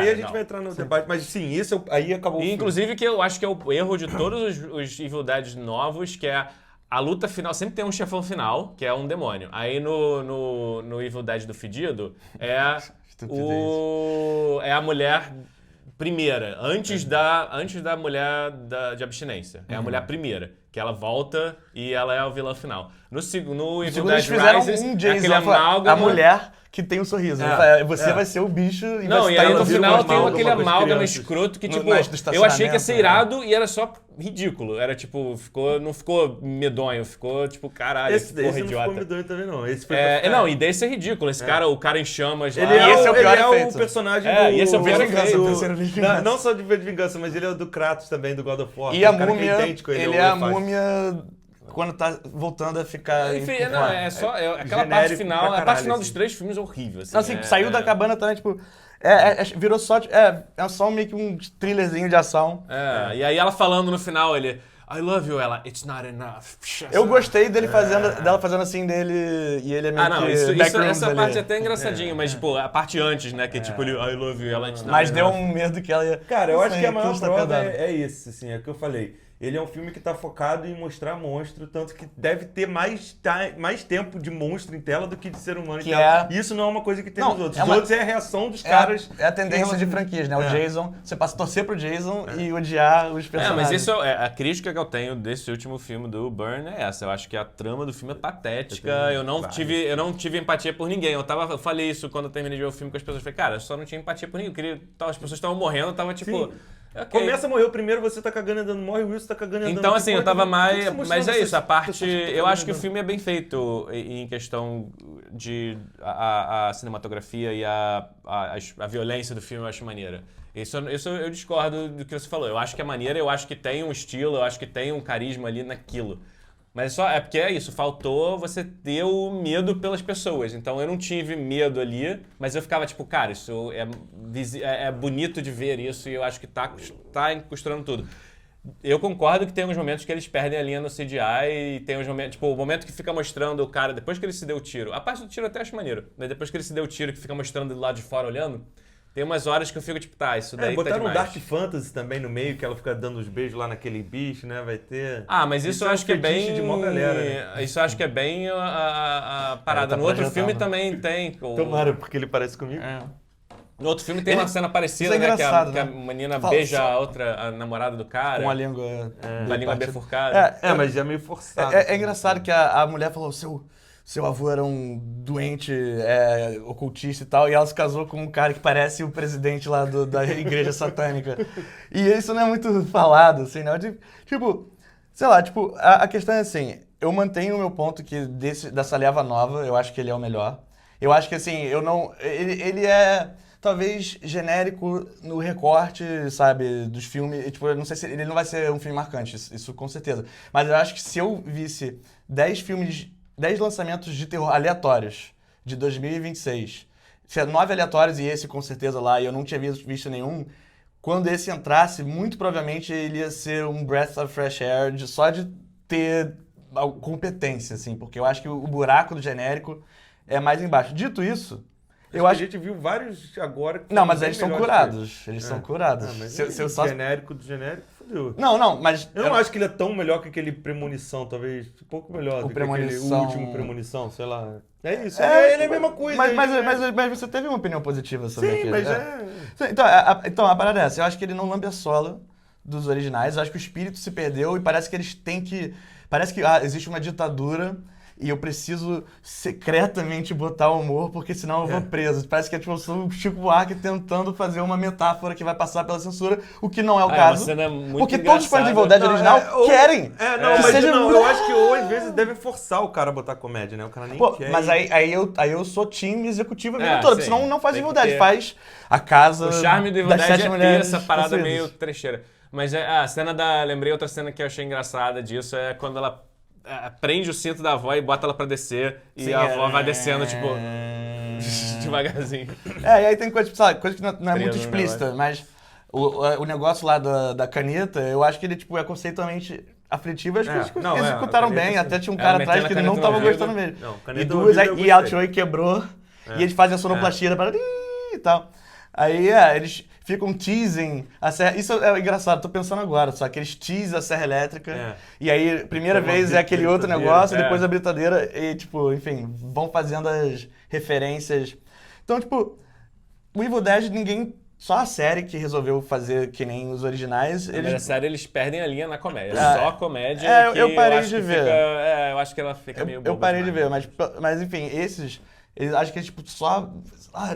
a gente vai entrar no debate. Mas sim, isso aí acabou o filme. Inclusive, que eu acho que é o erro de todos os Evil Dead novos, que é a luta final, sempre tem um chefão final, que é um demônio. Aí no Evil Dead do Fedido, é a mulher primeira, antes da mulher de abstinência. É a mulher primeira, que ela volta e ela é o vilão final. No Evil Dead Rises, aquele amálgama... A mulher que tem um sorriso. Você vai ser o bicho e não, vai e estar aí no final tem aquele amálgama crianças. escroto que, tipo, eu achei que ia ser irado e era só ridículo. Era tipo, não ficou medonho, ficou tipo, caralho, esse que porra não idiota. ficou medonho também, não. Esse foi não, e desse é ridículo. Esse cara, o cara em chamas lá. Esse é o pior efeito. O personagem e esse é o pior efeito. Não só de V de Vingança, mas ele é o do Kratos também, do God of War. E a múmia, ele é a múmia... Quando tá voltando a ficar... Enfim, aquela parte final... A parte final dos 3 filmes é horrível. Assim, saiu da cabana também, tipo... virou só... É só meio que um thrillerzinho de ação. E aí ela falando no final, ele... I love you, ela. It's not enough. Eu gostei dela fazendo assim dele e ele é meio que essa parte é até engraçadinha, mas tipo, a parte antes, né, que tipo, ele I love you, ela. It's not mas enough. deu um medo que ela ia... Cara, eu acho que a maior prova é isso, assim, é o que eu falei. Ele é um filme que tá focado em mostrar monstro, tanto que deve ter mais tempo de monstro em tela do que de ser humano em tela. E isso não é uma coisa que tem nos outros. Os outros é a reação dos caras. É a tendência de franquias, né? O Jason, você passa a torcer pro Jason e odiar os personagens. Mas isso a crítica que eu tenho desse último filme do Burn é essa. Eu acho que a trama do filme é patética. Eu não tive empatia por ninguém. Eu falei isso quando eu terminei de ver o filme com as pessoas. Eu falei, cara, eu só não tinha empatia por ninguém. As pessoas estavam morrendo, eu tava tipo... Okay. Começa a morrer o primeiro, você tá cagando andando, morre o Wilson tá cagando andando. Então, assim, eu tava mais... Mas é isso, a parte... Eu acho que o filme é bem feito em questão de... A cinematografia e a violência do filme eu acho maneira. Isso eu discordo do que você falou. Eu acho que é maneira, eu acho que tem um estilo, eu acho que tem um carisma ali naquilo. Mas é porque é isso, faltou você ter o medo pelas pessoas. Então eu não tive medo ali, mas eu ficava tipo, cara, isso é bonito de ver isso e eu acho que tá costurando tudo. Eu concordo que tem uns momentos que eles perdem a linha no CGI e tem uns momentos, tipo, o momento que fica mostrando o cara, depois que ele se deu o tiro. A parte do tiro eu até acho maneiro, mas depois que ele se deu o tiro, que fica mostrando do lado de fora olhando, Tem umas horas que eu fico tipo, tá, isso daí tá botaram um demais. Dark Fantasy também no meio, que ela fica dando os beijos lá naquele bicho, né? Vai ter... Ah, mas isso eu acho que é fetiche bem... de mó galera, né? Isso eu acho que é bem a parada. tá No outro projetando. filme também tem. Tomara, porque ele parece comigo. No outro filme tem uma cena parecida, isso é né? engraçado, Que a né? menina Fala, beija só- a outra, a namorada do cara. Com a língua... Com a língua bifurcada. Mas já é meio forçado. É engraçado que a mulher falou, seu avô era um doente ocultista e tal, e ela se casou com um cara que parece o presidente lá da igreja satânica. E isso não é muito falado, assim, não. Tipo, sei lá, tipo, a questão é assim, eu mantenho o meu ponto que dessa leva nova, eu acho que ele é o melhor. Eu acho que, assim, eu não... Ele é... talvez genérico no recorte, sabe, dos filmes. Tipo, eu não sei se ele não vai ser um filme marcante, isso com certeza. Mas eu acho que se eu visse 10 lançamentos de terror aleatórios de 2026, se é 9 aleatórios e esse com certeza lá, e eu não tinha visto nenhum, quando esse entrasse, muito provavelmente ele ia ser um breath of fresh air só de ter competência, assim, porque eu acho que o buraco do genérico é mais embaixo. Dito isso, eu acho que a gente viu vários agora que não, foram mas bem eles são melhores curados. Eles são curados. mas Se eu só... genérico do genérico, fodeu. Não, mas... Eu não acho que ele é tão melhor que aquele Premonição, talvez um pouco melhor do que aquele Premonição- último Premonição, sei lá. É isso, É, ele é a mesma coisa. Mas você teve uma opinião positiva sobre Sim, aquele. mas Então, a parada é essa. Eu acho que ele não lambe a sola dos originais. Eu acho que o espírito se perdeu e parece que eles têm que... Parece que existe uma ditadura e eu preciso secretamente botar humor, porque senão eu vou preso. Parece que é tipo, eu sou o Chico Buarque tentando fazer uma metáfora que vai passar pela censura, o que não é o É caso. uma cena muito Porque todos os fãs de Evil engraçada. Dead original querem. Não, que mas seja- não, eu acho que ou às vezes deve forçar o cara a botar comédia, né? O cara nem Pô, quer. mas aí eu sou time executivo a vida É, toda, porque sim. senão não faz Tem Evil que Dead, ter. faz a casa O charme do Evil das Dead 7 é ter mulheres essa parada possuídas. meio trecheira. Mas a cena da... Lembrei outra cena que eu achei engraçada disso, é quando ela prende o cinto da avó e bota ela pra descer, e Sim, a avó vai descendo, tipo, É, devagarzinho. e aí tem coisa, sabe, coisa que não é Preso muito no explícita, mas o negócio lá da caneta, eu acho que ele tipo, é conceitualmente aflitivo, as coisas que não, eles executaram a caneta, bem, sim. até tinha um Ela cara metendo atrás a que caneta não no tava ouvido. gostando mesmo. Não, E caneta no duas, ouvido eu e a gostei. Choi quebrou, e eles fazem a sonoplastia para e tal. Aí eles ficam teasing a serra. Isso é engraçado, tô pensando agora, só que eles teasem a serra elétrica. E aí, primeira Tem uma vez é aquele outro britadeira. negócio, depois a britadeira, e tipo, enfim, vão fazendo as referências. Então, tipo, o Evil Dead, ninguém. Só a série que resolveu fazer que nem os originais. Mas a Eles, série eles perdem a linha na comédia. É. Só a comédia. É, eu que parei acho de que ver. eu acho que ela fica meio eu boba parei de demais. ver, mas enfim, esses. Eles acham que é tipo só.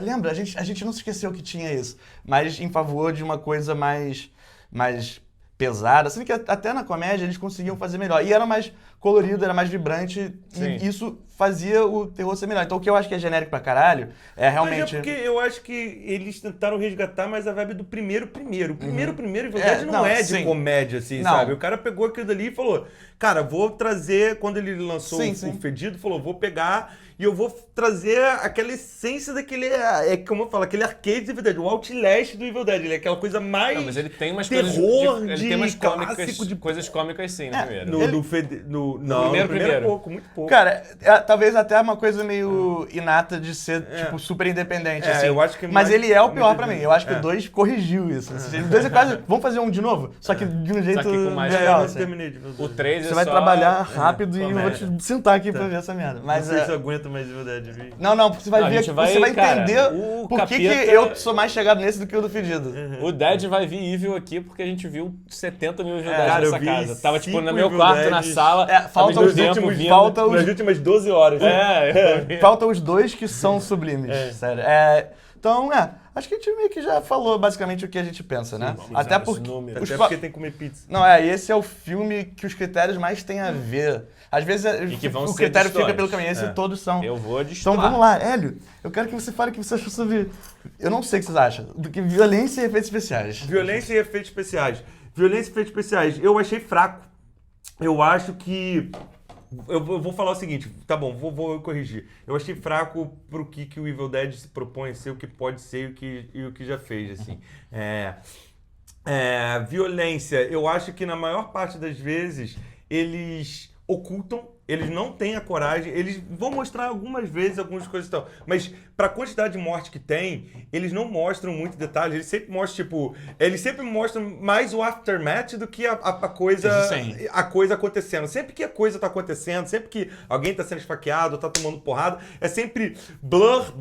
Lembra? A gente não se esqueceu que tinha isso. Mas em favor de uma coisa mais pesada. Sendo que até na comédia eles conseguiam fazer melhor. E era mais colorido, era mais vibrante. Sim. E isso fazia o terror ser melhor. Então o que eu acho que é genérico pra caralho é realmente. Mas é porque eu acho que eles tentaram resgatar mais a vibe do primeiro. O primeiro, Evil É, Dead não não, é de sim. comédia, assim, Não. sabe? O cara pegou aquilo dali e falou, cara, vou trazer, quando ele lançou Sim, o sim. Fedido, falou, vou pegar e eu vou trazer aquela essência daquele, como eu falo, aquele arcade do Evil Dead, o Outlast do Evil Dead, ele é aquela coisa mais Não, mas ele tem umas terror coisas. Ele tem umas clássico de... coisas cômicas sim, no primeiro. No primeiro é primeiro. pouco, muito pouco. Cara, talvez até uma coisa meio inata de ser, tipo, super independente, assim. eu acho que Mas mais- ele é o pior pra muito mim. Eu acho que é. o 2 corrigiu isso. O 2 é quase... Vamos fazer um de novo? Só que de um jeito com mais Eu legal, não assim. terminei de ver. O 3 Você vai trabalhar rápido e eu vou comédia. te sentar aqui pra ver essa merda. Mas, Não sei se eu aguento mais Evil Dead, viu? não, porque você vai Não, a ver, gente vai, você vai cara, entender o por que capeta- eu sou mais chegado nesse do que o do Fedido. O Dead vai vir Evil aqui porque a gente viu 70 mil Evil Dead cara, eu nessa vi casa. Tava tipo no 5 meu Evil quarto, na Deads. sala. Falta ao os mesmo tempo últimos, vindo. falta os... Nas últimas 12 horas. Faltam os 2 que são sublimes, sério. Então, acho que a gente meio que já falou basicamente o que a gente pensa, né? Até usar os porque... números. os Até fa- porque tem que comer pizza. Não, esse é o filme que os critérios mais têm a ver. Às vezes que vão o ser critério fica distões. pelo caminho, esse todos são. Eu vou Então destoar. vamos lá, Hélio, eu quero que você fale o que você achou sobre... Eu não sei o que vocês acham, do que violência e efeitos especiais. Violência e efeitos especiais. Violência e efeitos especiais. Eu achei fraco. Eu acho que... Eu vou falar o seguinte, tá bom, vou corrigir. Eu achei fraco pro que o Evil Dead se propõe a ser, o que pode ser e o que já fez, assim. Violência, eu acho que na maior parte das vezes eles ocultam, eles não têm a coragem, eles vão mostrar algumas vezes algumas coisas e tal, mas pra quantidade de morte que tem, eles não mostram muito detalhe, eles sempre mostram, tipo, eles sempre mostram mais o aftermath do que a coisa, a coisa acontecendo. Sempre que a coisa tá acontecendo, sempre que alguém tá sendo esfaqueado, tá tomando porrada, é sempre blur,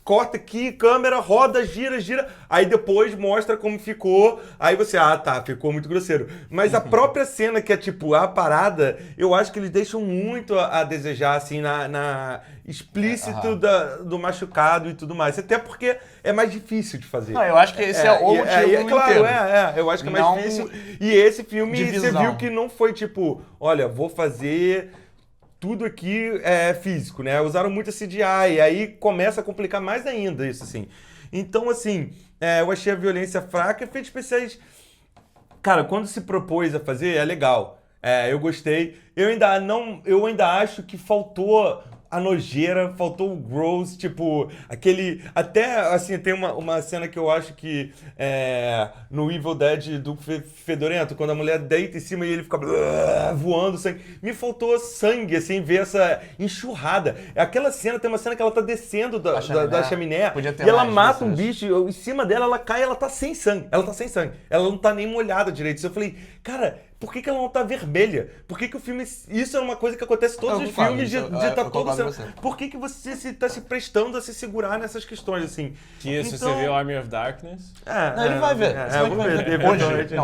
corta aqui, câmera, roda, gira, aí depois mostra como ficou, aí você, ficou muito grosseiro. Mas a própria cena, que é tipo, a parada, eu acho que eles deixam muito a desejar, assim, na explícito do machucado e tudo mais. Até porque é mais difícil de fazer. Não, eu acho que esse é o motivo claro, inteiro. eu acho que é mais Não difícil. E esse filme, divisão. você viu que não foi tipo, olha, vou fazer... Tudo aqui é físico, né? Usaram muito a CGI, e aí começa a complicar mais ainda isso, assim. Então, assim, eu achei a violência fraca. Efeitos especiais, cara, quando se propôs a fazer, é legal. Eu gostei. Eu ainda acho que faltou a nojeira, faltou o gross, tipo, aquele... Até, assim, tem uma cena que eu acho que no Evil Dead do Fedorento, quando a mulher deita em cima e ele fica voando sangue. Me faltou sangue, assim, ver essa enxurrada. Aquela cena, tem uma cena que ela tá descendo da chaminé e ela mata um bicho, em cima dela ela cai e ela tá sem sangue. Ela não tá nem molhada direito. Eu falei, cara... Por que ela não tá vermelha? Por que o filme... Isso é uma coisa que acontece em todos os filmes de tá todo... Por que você tá se prestando a se segurar nessas questões, assim? Que isso, você viu Army of Darkness? Não, ele vai ver. Vou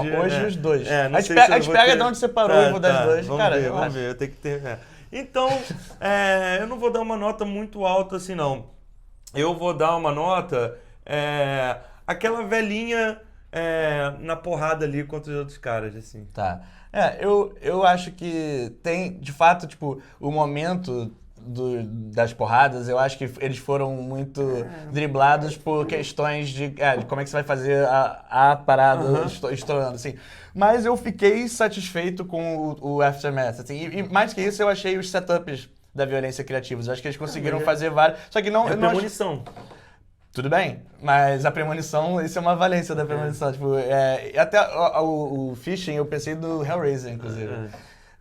ver. Hoje os dois. A gente pega de onde você parou e vou dar os dois. Cara, vamos ver. Eu tenho que ter... Então, eu não vou dar uma nota muito alta assim, não. Eu vou dar uma nota... aquela velhinha... na porrada ali contra os outros caras, assim. Tá. Eu acho que tem, de fato, tipo, o momento das porradas, eu acho que eles foram muito driblados por questões de como é que você vai fazer a parada estourando, assim. Mas eu fiquei satisfeito com o Aftermath, assim. E mais que isso, eu achei os setups da violência criativos. Eu acho que eles conseguiram fazer vários... Só que não... premonição. Tudo bem, mas a premonição, isso é uma valência da premonição. Tipo, até o Fishing, eu pensei do Hellraiser, inclusive.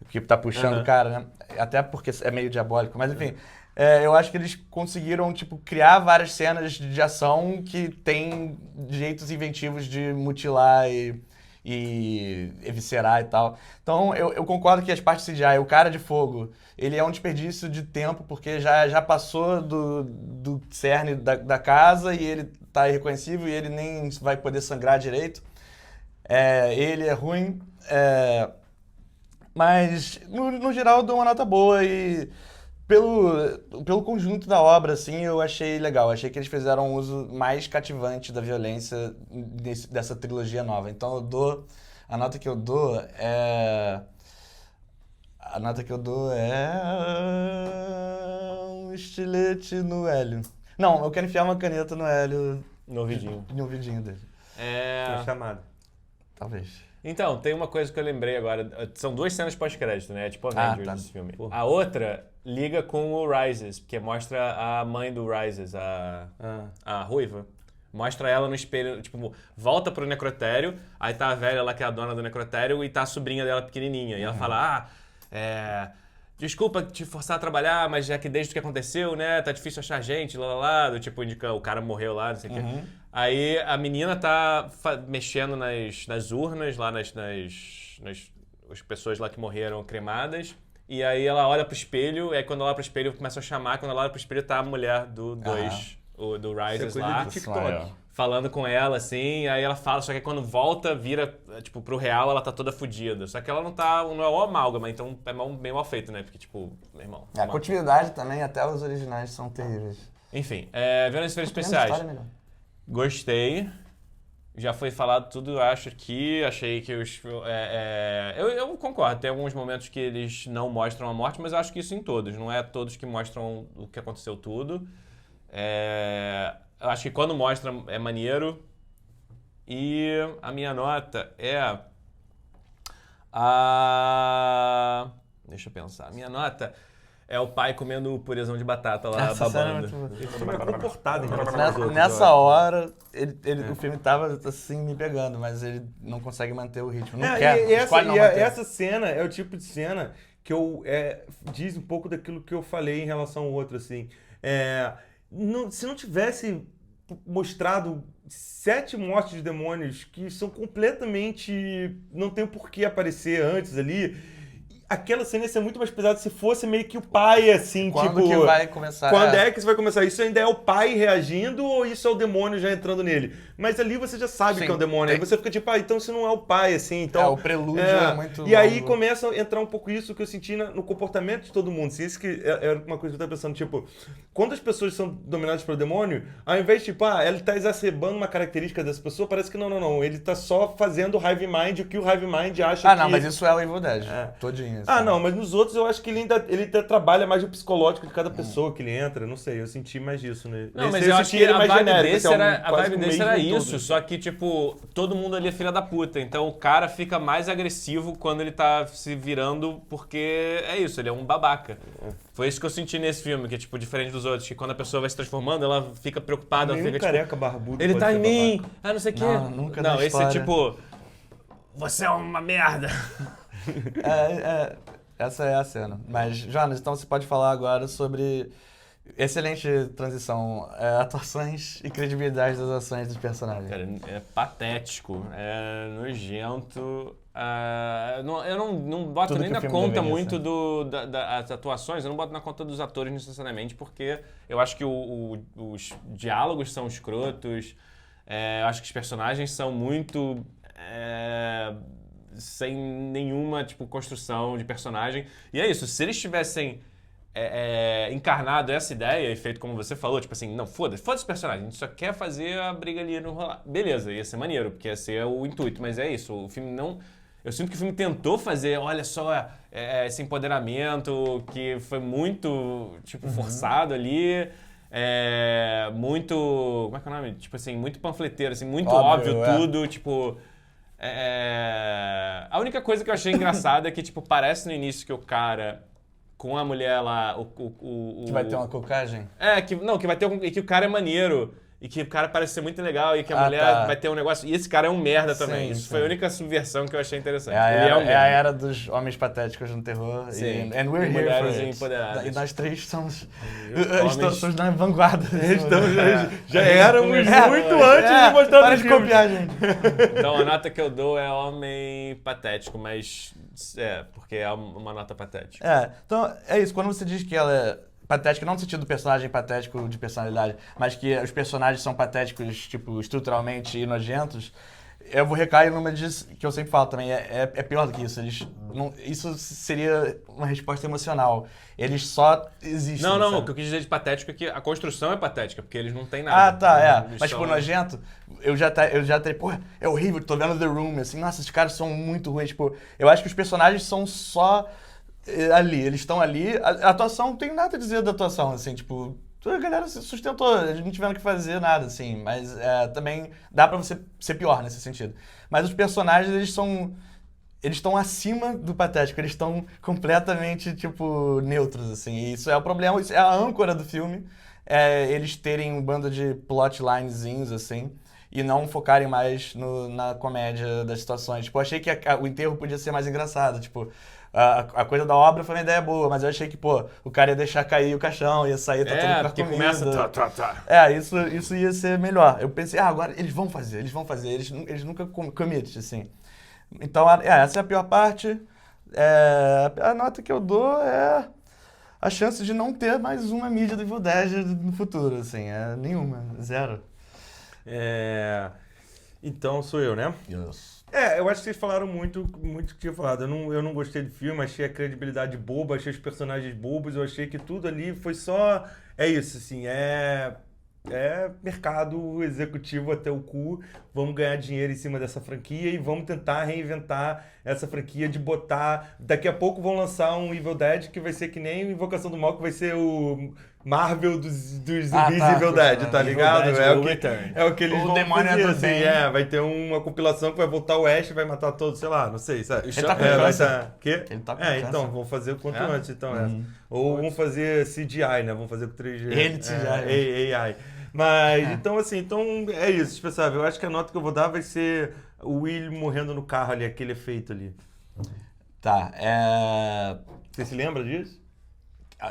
Que tá puxando o cara, né? Até porque é meio diabólico. Mas, enfim, eu acho que eles conseguiram, tipo, criar várias cenas de ação que tem jeitos inventivos de mutilar e eviscerar e tal. Então, eu concordo que as partes CGI, o cara de fogo, ele é um desperdício de tempo, porque já passou do cerne da casa e ele tá irreconhecível e ele nem vai poder sangrar direito. Ele é ruim, mas no geral eu dou uma nota boa e pelo conjunto da obra, assim, eu achei legal. Achei que eles fizeram um uso mais cativante da violência dessa trilogia nova. Então a nota que eu dou é... um estilete no Hélio. Não, eu quero enfiar uma caneta no Hélio. No ouvidinho. No ouvidinho dele. Chamado. Talvez. Então, tem uma coisa que eu lembrei agora. São duas cenas pós-crédito, né? Tipo Avengers desse filme. Porra. A outra liga com o Rises, porque mostra a mãe do Rises, a Ruiva. Mostra ela no espelho, tipo, volta pro necrotério, aí tá a velha lá que é a dona do necrotério e tá a sobrinha dela pequenininha. E ela fala, desculpa te forçar a trabalhar, mas já que desde o que aconteceu, né, tá difícil achar gente, do tipo, indica, o cara morreu lá, não sei o quê. Aí a menina tá mexendo nas urnas, lá nas as pessoas lá que morreram cremadas. E aí ela olha pro espelho, e aí quando ela olha pro espelho começa a chamar, quando ela olha pro espelho tá a mulher do Rises lá, falando com ela, assim, aí ela fala, só que quando volta, vira, tipo, pro real, ela tá toda fodida. Só que ela não é o amálgama, então é meio mal feito, né? Porque, tipo, meu irmão... A continuidade também, até os originais são terríveis. Enfim, violências especiais. Gostei. Já foi falado tudo, eu acho que... Achei que os... eu concordo, tem alguns momentos que eles não mostram a morte, mas eu acho que isso em todos. Não é todos que mostram o que aconteceu tudo. Eu acho que quando mostra é maneiro. E a minha nota é... Deixa eu pensar. A minha nota é o pai comendo purezão de batata lá, babando. Isso é mais comportado em relação aos outros. Nessa hora, o filme tava assim me pegando, mas ele não consegue manter o ritmo. Não quer. Essa cena é o tipo de cena que diz um pouco daquilo que eu falei em relação ao outro, assim. Se não tivesse mostrado 7 mortes de demônios que são completamente... não tem por que aparecer antes ali... Aquela cena ia ser muito mais pesada se fosse meio que o pai, assim, Quando tipo... que vai começar? Quando é que isso vai começar? Isso ainda é o pai reagindo ou isso é o demônio já entrando nele? Mas ali você já sabe Sim, que é o demônio. Aí você fica tipo, então isso não é o pai, assim. Então, o prelúdio é muito E aí longo. começa a entrar um pouco isso que eu senti no comportamento de todo mundo. Assim, isso que é uma coisa que eu tava pensando, tipo... Quando as pessoas são dominadas pelo demônio, ao invés de, tipo, ele tá exacerbando uma característica dessa pessoa, parece que não. Ele tá só fazendo o Hive Mind, o que o Hive Mind acha que... Não, mas isso é o Evil Dead, todinho. Assim. Não, mas nos outros eu acho que ele ainda trabalha mais o psicológico de cada pessoa que ele entra, não sei, eu senti mais disso, né? Não, mas Esse eu acho que a vibe desse assim, era mesmo isso, todo. só que, tipo, todo mundo ali é filha da puta, então o cara fica mais agressivo quando ele tá se virando, porque é isso, ele é um babaca. Foi isso que eu senti nesse filme, que é, tipo, diferente dos outros, que quando a pessoa vai se transformando, ela fica preocupada, ela fica, careca barbudo ele pode tá ser em mim, babaca. não sei o quê. Não, nunca Não, na esse é história. tipo, você é uma merda. Essa é a cena. Mas, Jonas, então você pode falar agora sobre... Excelente transição. Atuações e credibilidade das ações dos personagens. Cara, é patético, é nojento. Eu não boto Tudo nem que o na filme conta deveria muito ser. das atuações, eu não boto na conta dos atores necessariamente, porque eu acho que os diálogos são escrotos, eu acho que os personagens são muito... sem nenhuma, tipo, construção de personagem. E é isso, se eles tivessem encarnado essa ideia e feito como você falou, tipo assim, não, foda-se o personagem, a gente só quer fazer a briga ali no rolar. Beleza, ia ser maneiro, porque ia ser o intuito, mas é isso, o filme não... Eu sinto que o filme tentou fazer, olha só, esse empoderamento que foi muito, tipo, forçado ali, muito... Como é que é o nome? Tipo assim, muito panfleteiro, assim, muito óbvio tudo, tipo... A única coisa que eu achei engraçada é que, tipo, parece no início que o cara... com a mulher lá, Que vai ter uma cocagem? Que vai ter e que o cara é maneiro. E que o cara parece ser muito legal e que a mulher vai ter um negócio... E esse cara é um merda também. Isso foi a única subversão que eu achei interessante. Ele é a era dos homens patéticos no terror. Sim. And we're here Mulheres for it. empoderadas. E nós três somos Homens... na vanguarda. Já éramos muito antes de mostrar Para no de filme. copiar, gente. Então a nota que eu dou é homem patético, mas... porque é uma nota patética. Então é isso. Quando você diz que ela é patética, não no sentido do personagem patético de personalidade, mas que os personagens são patéticos, tipo, estruturalmente e nojentos, eu vou recair numa disso que eu sempre falo também, é pior do que isso. Isso seria uma resposta emocional. Eles só existem. Não, sabe? o que eu quis dizer de patético é que a construção é patética, porque eles não têm nada. Eles Mas, são... tipo, nojento, eu já teria, porra, é horrível, tô vendo The Room, assim, nossa, esses caras são muito ruins. Tipo, eu acho que os personagens são só ali, eles estão ali. A atuação, não tem nada a dizer da atuação, assim, tipo, a galera se sustentou, eles não tiveram que fazer nada, assim, mas também dá pra você ser pior nesse sentido. Mas os personagens, eles estão acima do patético, eles estão completamente, tipo, neutros, assim. E isso é o problema, isso é a âncora do filme, eles terem um bando de plotlinezinhos, assim, e não focarem mais na comédia das situações. Tipo, eu achei que o enterro podia ser mais engraçado, tipo... A coisa da obra foi uma ideia boa, mas eu achei que, o cara ia deixar cair o caixão, ia sair, tá tudo porque carcomido. começa... Isso ia ser melhor. Eu pensei, agora eles vão fazer, eles nunca commit, assim. Então, essa é a pior parte. A nota que eu dou é a chance de não ter mais uma mídia do Evil Dead no futuro, assim, nenhuma, zero. Então sou eu, né? Yes. Eu acho que vocês falaram muito que tinha falado. Eu não gostei do filme, achei a credibilidade boba, achei os personagens bobos, eu achei que tudo ali foi só... É isso, assim, mercado executivo até o cu, vamos ganhar dinheiro em cima dessa franquia e vamos tentar reinventar essa franquia de botar... Daqui a pouco vão lançar um Evil Dead que vai ser que nem Invocação do Mal, que vai ser o Marvel dos zumbis Evil Dead, tá ligado? É o que eles vão fazer, assim, vai ter uma compilação que vai voltar o Ash e vai matar todos, sei lá, não sei, sabe? Ele tá com câncer. Quê? Ele tá com câncer. Então, vão fazer o quanto antes, então, Ou vão fazer CGI, né? Vão fazer com 3G. Ele de CGI. AI. Mas, então é isso, dispensável. Eu acho que a nota que eu vou dar vai ser o Will morrendo no carro ali, aquele efeito ali. Tá, Você se lembra disso?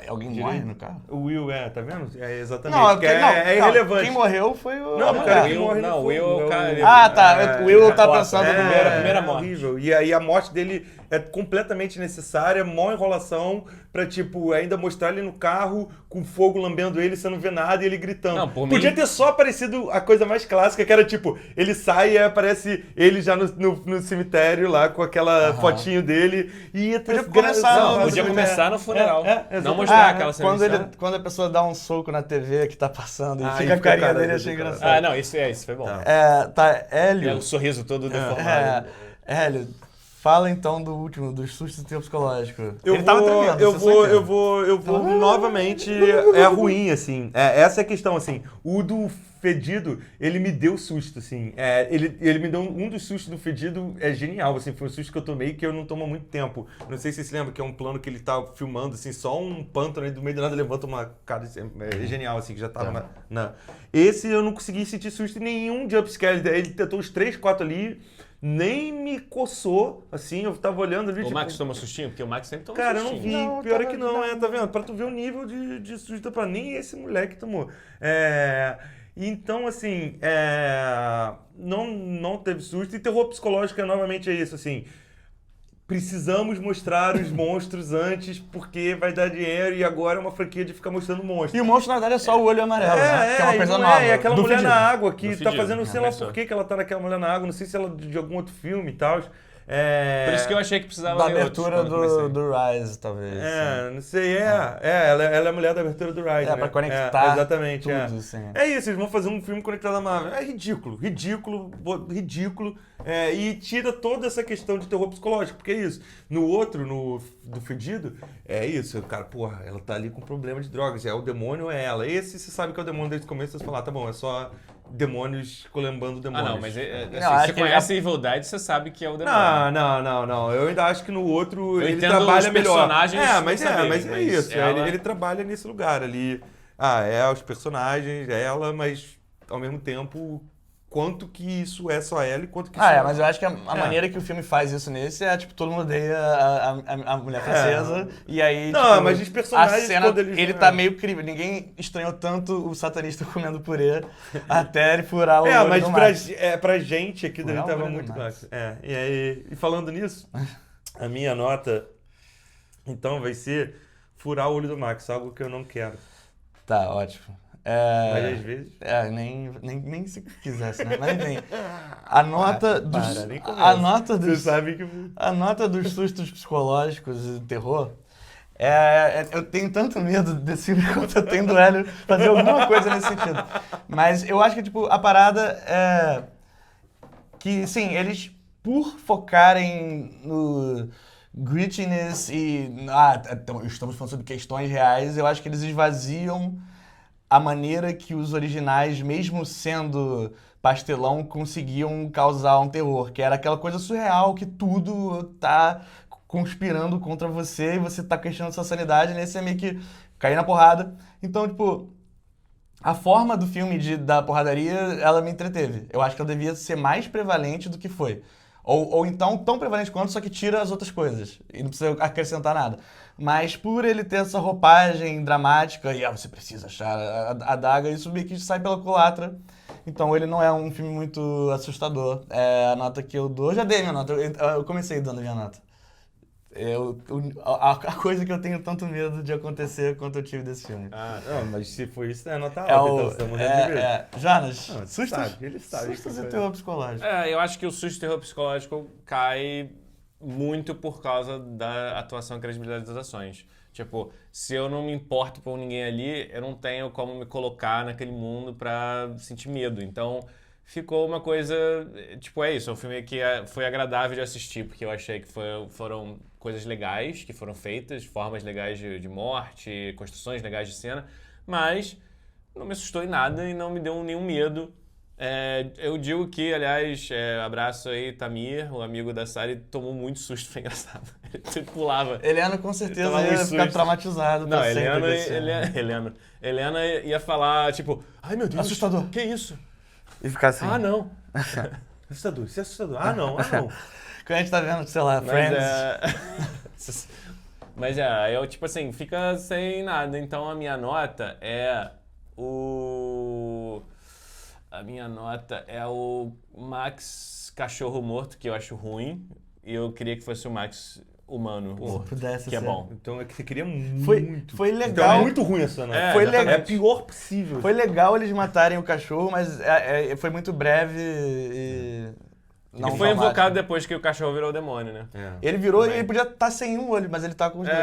Alguém Direito. morre no carro? O Will, tá vendo? É exatamente. Não, porque é irrelevante. Quem morreu foi o... Não, a o mulher. cara que morre Não, no o Will é o cara... Ah, tá. O Will tá pensando É, no a primeira morte. horrível. E aí a morte dele é completamente necessária, mó enrolação pra, tipo, ainda mostrar ele no carro com fogo lambendo ele, você não vê nada e ele gritando. Não, por Podia mim- ter só aparecido a coisa mais clássica, que era, tipo, ele sai e aparece ele já no cemitério lá com aquela fotinho dele e ia ter... Podia começar Não, no- podia começar no funeral. exatamente. Não mostrar aquela cena quando, inicial. quando a pessoa dá um soco na TV que tá passando e Ah, fica e a fica a carinha cara dele, dele, achei cara. engraçado. Ah, não, isso foi bom. Tá, É Hélio. o sorriso todo deformado. Hélio, fala então do último, dos sustos do teu psicológico. Eu Ele tava tremendo, você só entende. eu vou novamente. É ruim, assim. Essa é a questão, assim. O do Fedido, ele me deu susto, assim. Ele me deu um dos sustos do Fedido, é genial, assim. Foi um susto que eu tomei que eu não tomo há muito tempo. Não sei se vocês se lembram, que é um plano que ele tá filmando, assim, só um pântano aí do meio do nada levanta uma cara. É genial, assim, que já tava na. Esse eu não consegui sentir susto em nenhum jumpscare. Ele tentou os 3, 4 ali. Nem me coçou, assim, eu tava olhando ali, O tipo... Max tomou sustinho? Porque o Max sempre toma Cara, eu não sustinho. vi. Não, Pior é tava- que não, não. tá vendo? Pra tu ver o nível de susto pra nem esse moleque tomou. Então, assim, não teve susto. E terror psicológico novamente é isso, assim. Precisamos mostrar os monstros antes, porque vai dar dinheiro e agora é uma franquia de ficar mostrando monstros. E o monstro, na verdade, é só o olho amarelo, né? Que é uma e coisa não nova. é aquela do mulher Fedido. na água que Do tá Fedido. fazendo, sei lá Começou. por que ela tá naquela mulher na água, não sei se ela é de algum outro filme e tal. Por isso que eu achei que precisava Da ver outros abertura quando eu comecei. do Rise, talvez. Não sei, ela é a mulher da abertura do Rise, né? Pra conectar exatamente, tudo, assim. É isso, eles vão fazer um filme conectado à Marvel. É ridículo. E tira toda essa questão de terror psicológico, porque é isso. No outro, do Fedido, é isso. Cara, porra, ela tá ali com problema de drogas. É o demônio ou é ela? Esse você sabe que é o demônio desde o começo, você fala, tá bom, é só demônios colembando demônios. Ah, não, mas Não, assim, acho você que conhece Evil Dead, você sabe que é o demônio. Não. Eu ainda acho que no outro Eu ele entendo trabalha os melhor. personagens Mas não saberem, mas é mas isso. ela- Ele trabalha nesse lugar ali. Os personagens, ela, mas ao mesmo tempo, quanto que isso é só ela e quanto que isso Mas eu acho que a maneira que o filme faz isso nesse é, tipo, todo mundo odeia a mulher francesa, e aí, Não, tipo, mas os personagens, a cena, quando eles- ele tá meio crível. Ninguém estranhou tanto o satanista comendo purê até ele furar o olho mas do Max. pra gente aqui dali Furar o tava olho do muito Max. claro. E falando nisso, a minha nota, então, vai ser furar o olho do Max, algo que eu não quero. Tá, ótimo. Mas às vezes... Nem se quisesse, né? Mas enfim, a nota dos... nem A começa. nota Você dos... sabe que... A nota dos sustos psicológicos e terror eu tenho tanto medo desse filme quanto eu tenho do Hélio fazer alguma coisa nesse sentido. Mas eu acho que, tipo, a parada é que, sim, eles, por focarem no grittiness e... estamos falando sobre questões reais, eu acho que eles esvaziam a maneira que os originais, mesmo sendo pastelão, conseguiam causar um terror, que era aquela coisa surreal que tudo tá conspirando contra você e você tá questionando sua sanidade, nesse é meio que cair na porrada. Então, tipo, a forma do filme da porradaria, ela me entreteve. Eu acho que ela devia ser mais prevalente do que foi. Ou então tão prevalente quanto, só que tira as outras coisas. E não precisa acrescentar nada. Mas por ele ter essa roupagem dramática, e você precisa achar a adaga, isso meio que sai pela culatra. Então ele não é um filme muito assustador. A nota que eu dou... Eu já dei minha nota, eu comecei dando minha nota. A coisa que eu tenho tanto medo de acontecer quanto eu tive desse filme. Não, mas se for isso, é nota alta, então você tá morrendo de medo. Jonas, Não, sustos, ele sabe sustos que e foi. terror psicológico. Eu acho que o susto e terror psicológico cai muito por causa da atuação e credibilidade das ações. Tipo, se eu não me importo com ninguém ali, eu não tenho como me colocar naquele mundo pra sentir medo. Então, ficou uma coisa... Tipo, é isso. É um filme que foi agradável de assistir, porque eu achei que foram coisas legais que foram feitas, formas legais de morte, construções legais de cena, mas não me assustou em nada e não me deu nenhum medo. Eu digo que, aliás, abraço aí, Tamir, o amigo da Sari, tomou muito susto, foi engraçado. Ele pulava. Helena com certeza Tomava ia muito ficar susto. traumatizado Não, pra sempre com esse filme. Helena ia falar, tipo, ai meu Deus, Assustador. Que isso? E ficar assim. Ah, não. Assustador, isso é assustador. Ah, não. Quando a gente tá vendo, sei lá, Mas Friends. Mas eu, tipo assim, fica sem nada. Então a minha nota é o. A minha nota é o Max Cachorro Morto, que eu acho ruim. E eu queria que fosse o Max Humano Se Morto, pudesse que é ser. bom. Então é que você queria muito. Foi Então legal. é muito ruim essa nota. Foi exatamente. legal. É a pior possível. Foi legal eles matarem o cachorro, mas foi muito breve e. Não E foi traumático. invocado depois que o cachorro virou o demônio, né? É. Ele virou Também. e ele podia estar sem um olho, mas ele tá com os dois.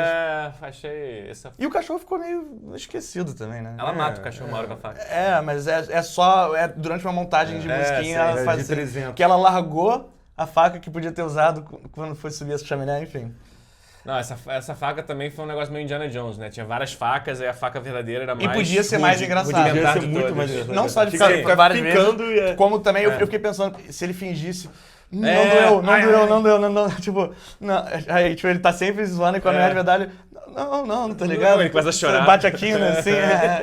Achei essa. E o cachorro ficou meio esquecido também, né? Ela mata o cachorro uma hora com a faca. Mas é só durante uma montagem de musiquinha sim, ela é faz de assim, 300. que ela largou a faca que podia ter usado quando foi subir essa chaminé, enfim. Não, essa faca também foi um negócio meio Indiana Jones, né? Tinha várias facas e a faca verdadeira era E mais. podia ser mais rude, engraçado. podia Podia inventar ser de muito todas. mais Não só de Tinha que ficar várias ficando vezes, e como também eu fiquei pensando, se ele fingisse, não É, doeu, ai, ai. não doeu, tipo, não, aí tipo, ele tá sempre zoando e quando é de verdade, não, tá ligado? Não, ele começa a chorar. Você bate aqui, né, assim,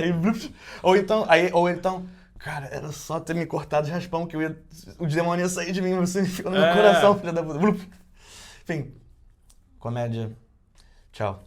e blup. Ou então, cara, era só ter me cortado de raspão que o demônio ia sair de mim, você ficou no meu coração, filha da puta. Blup. Enfim, comédia, tchau.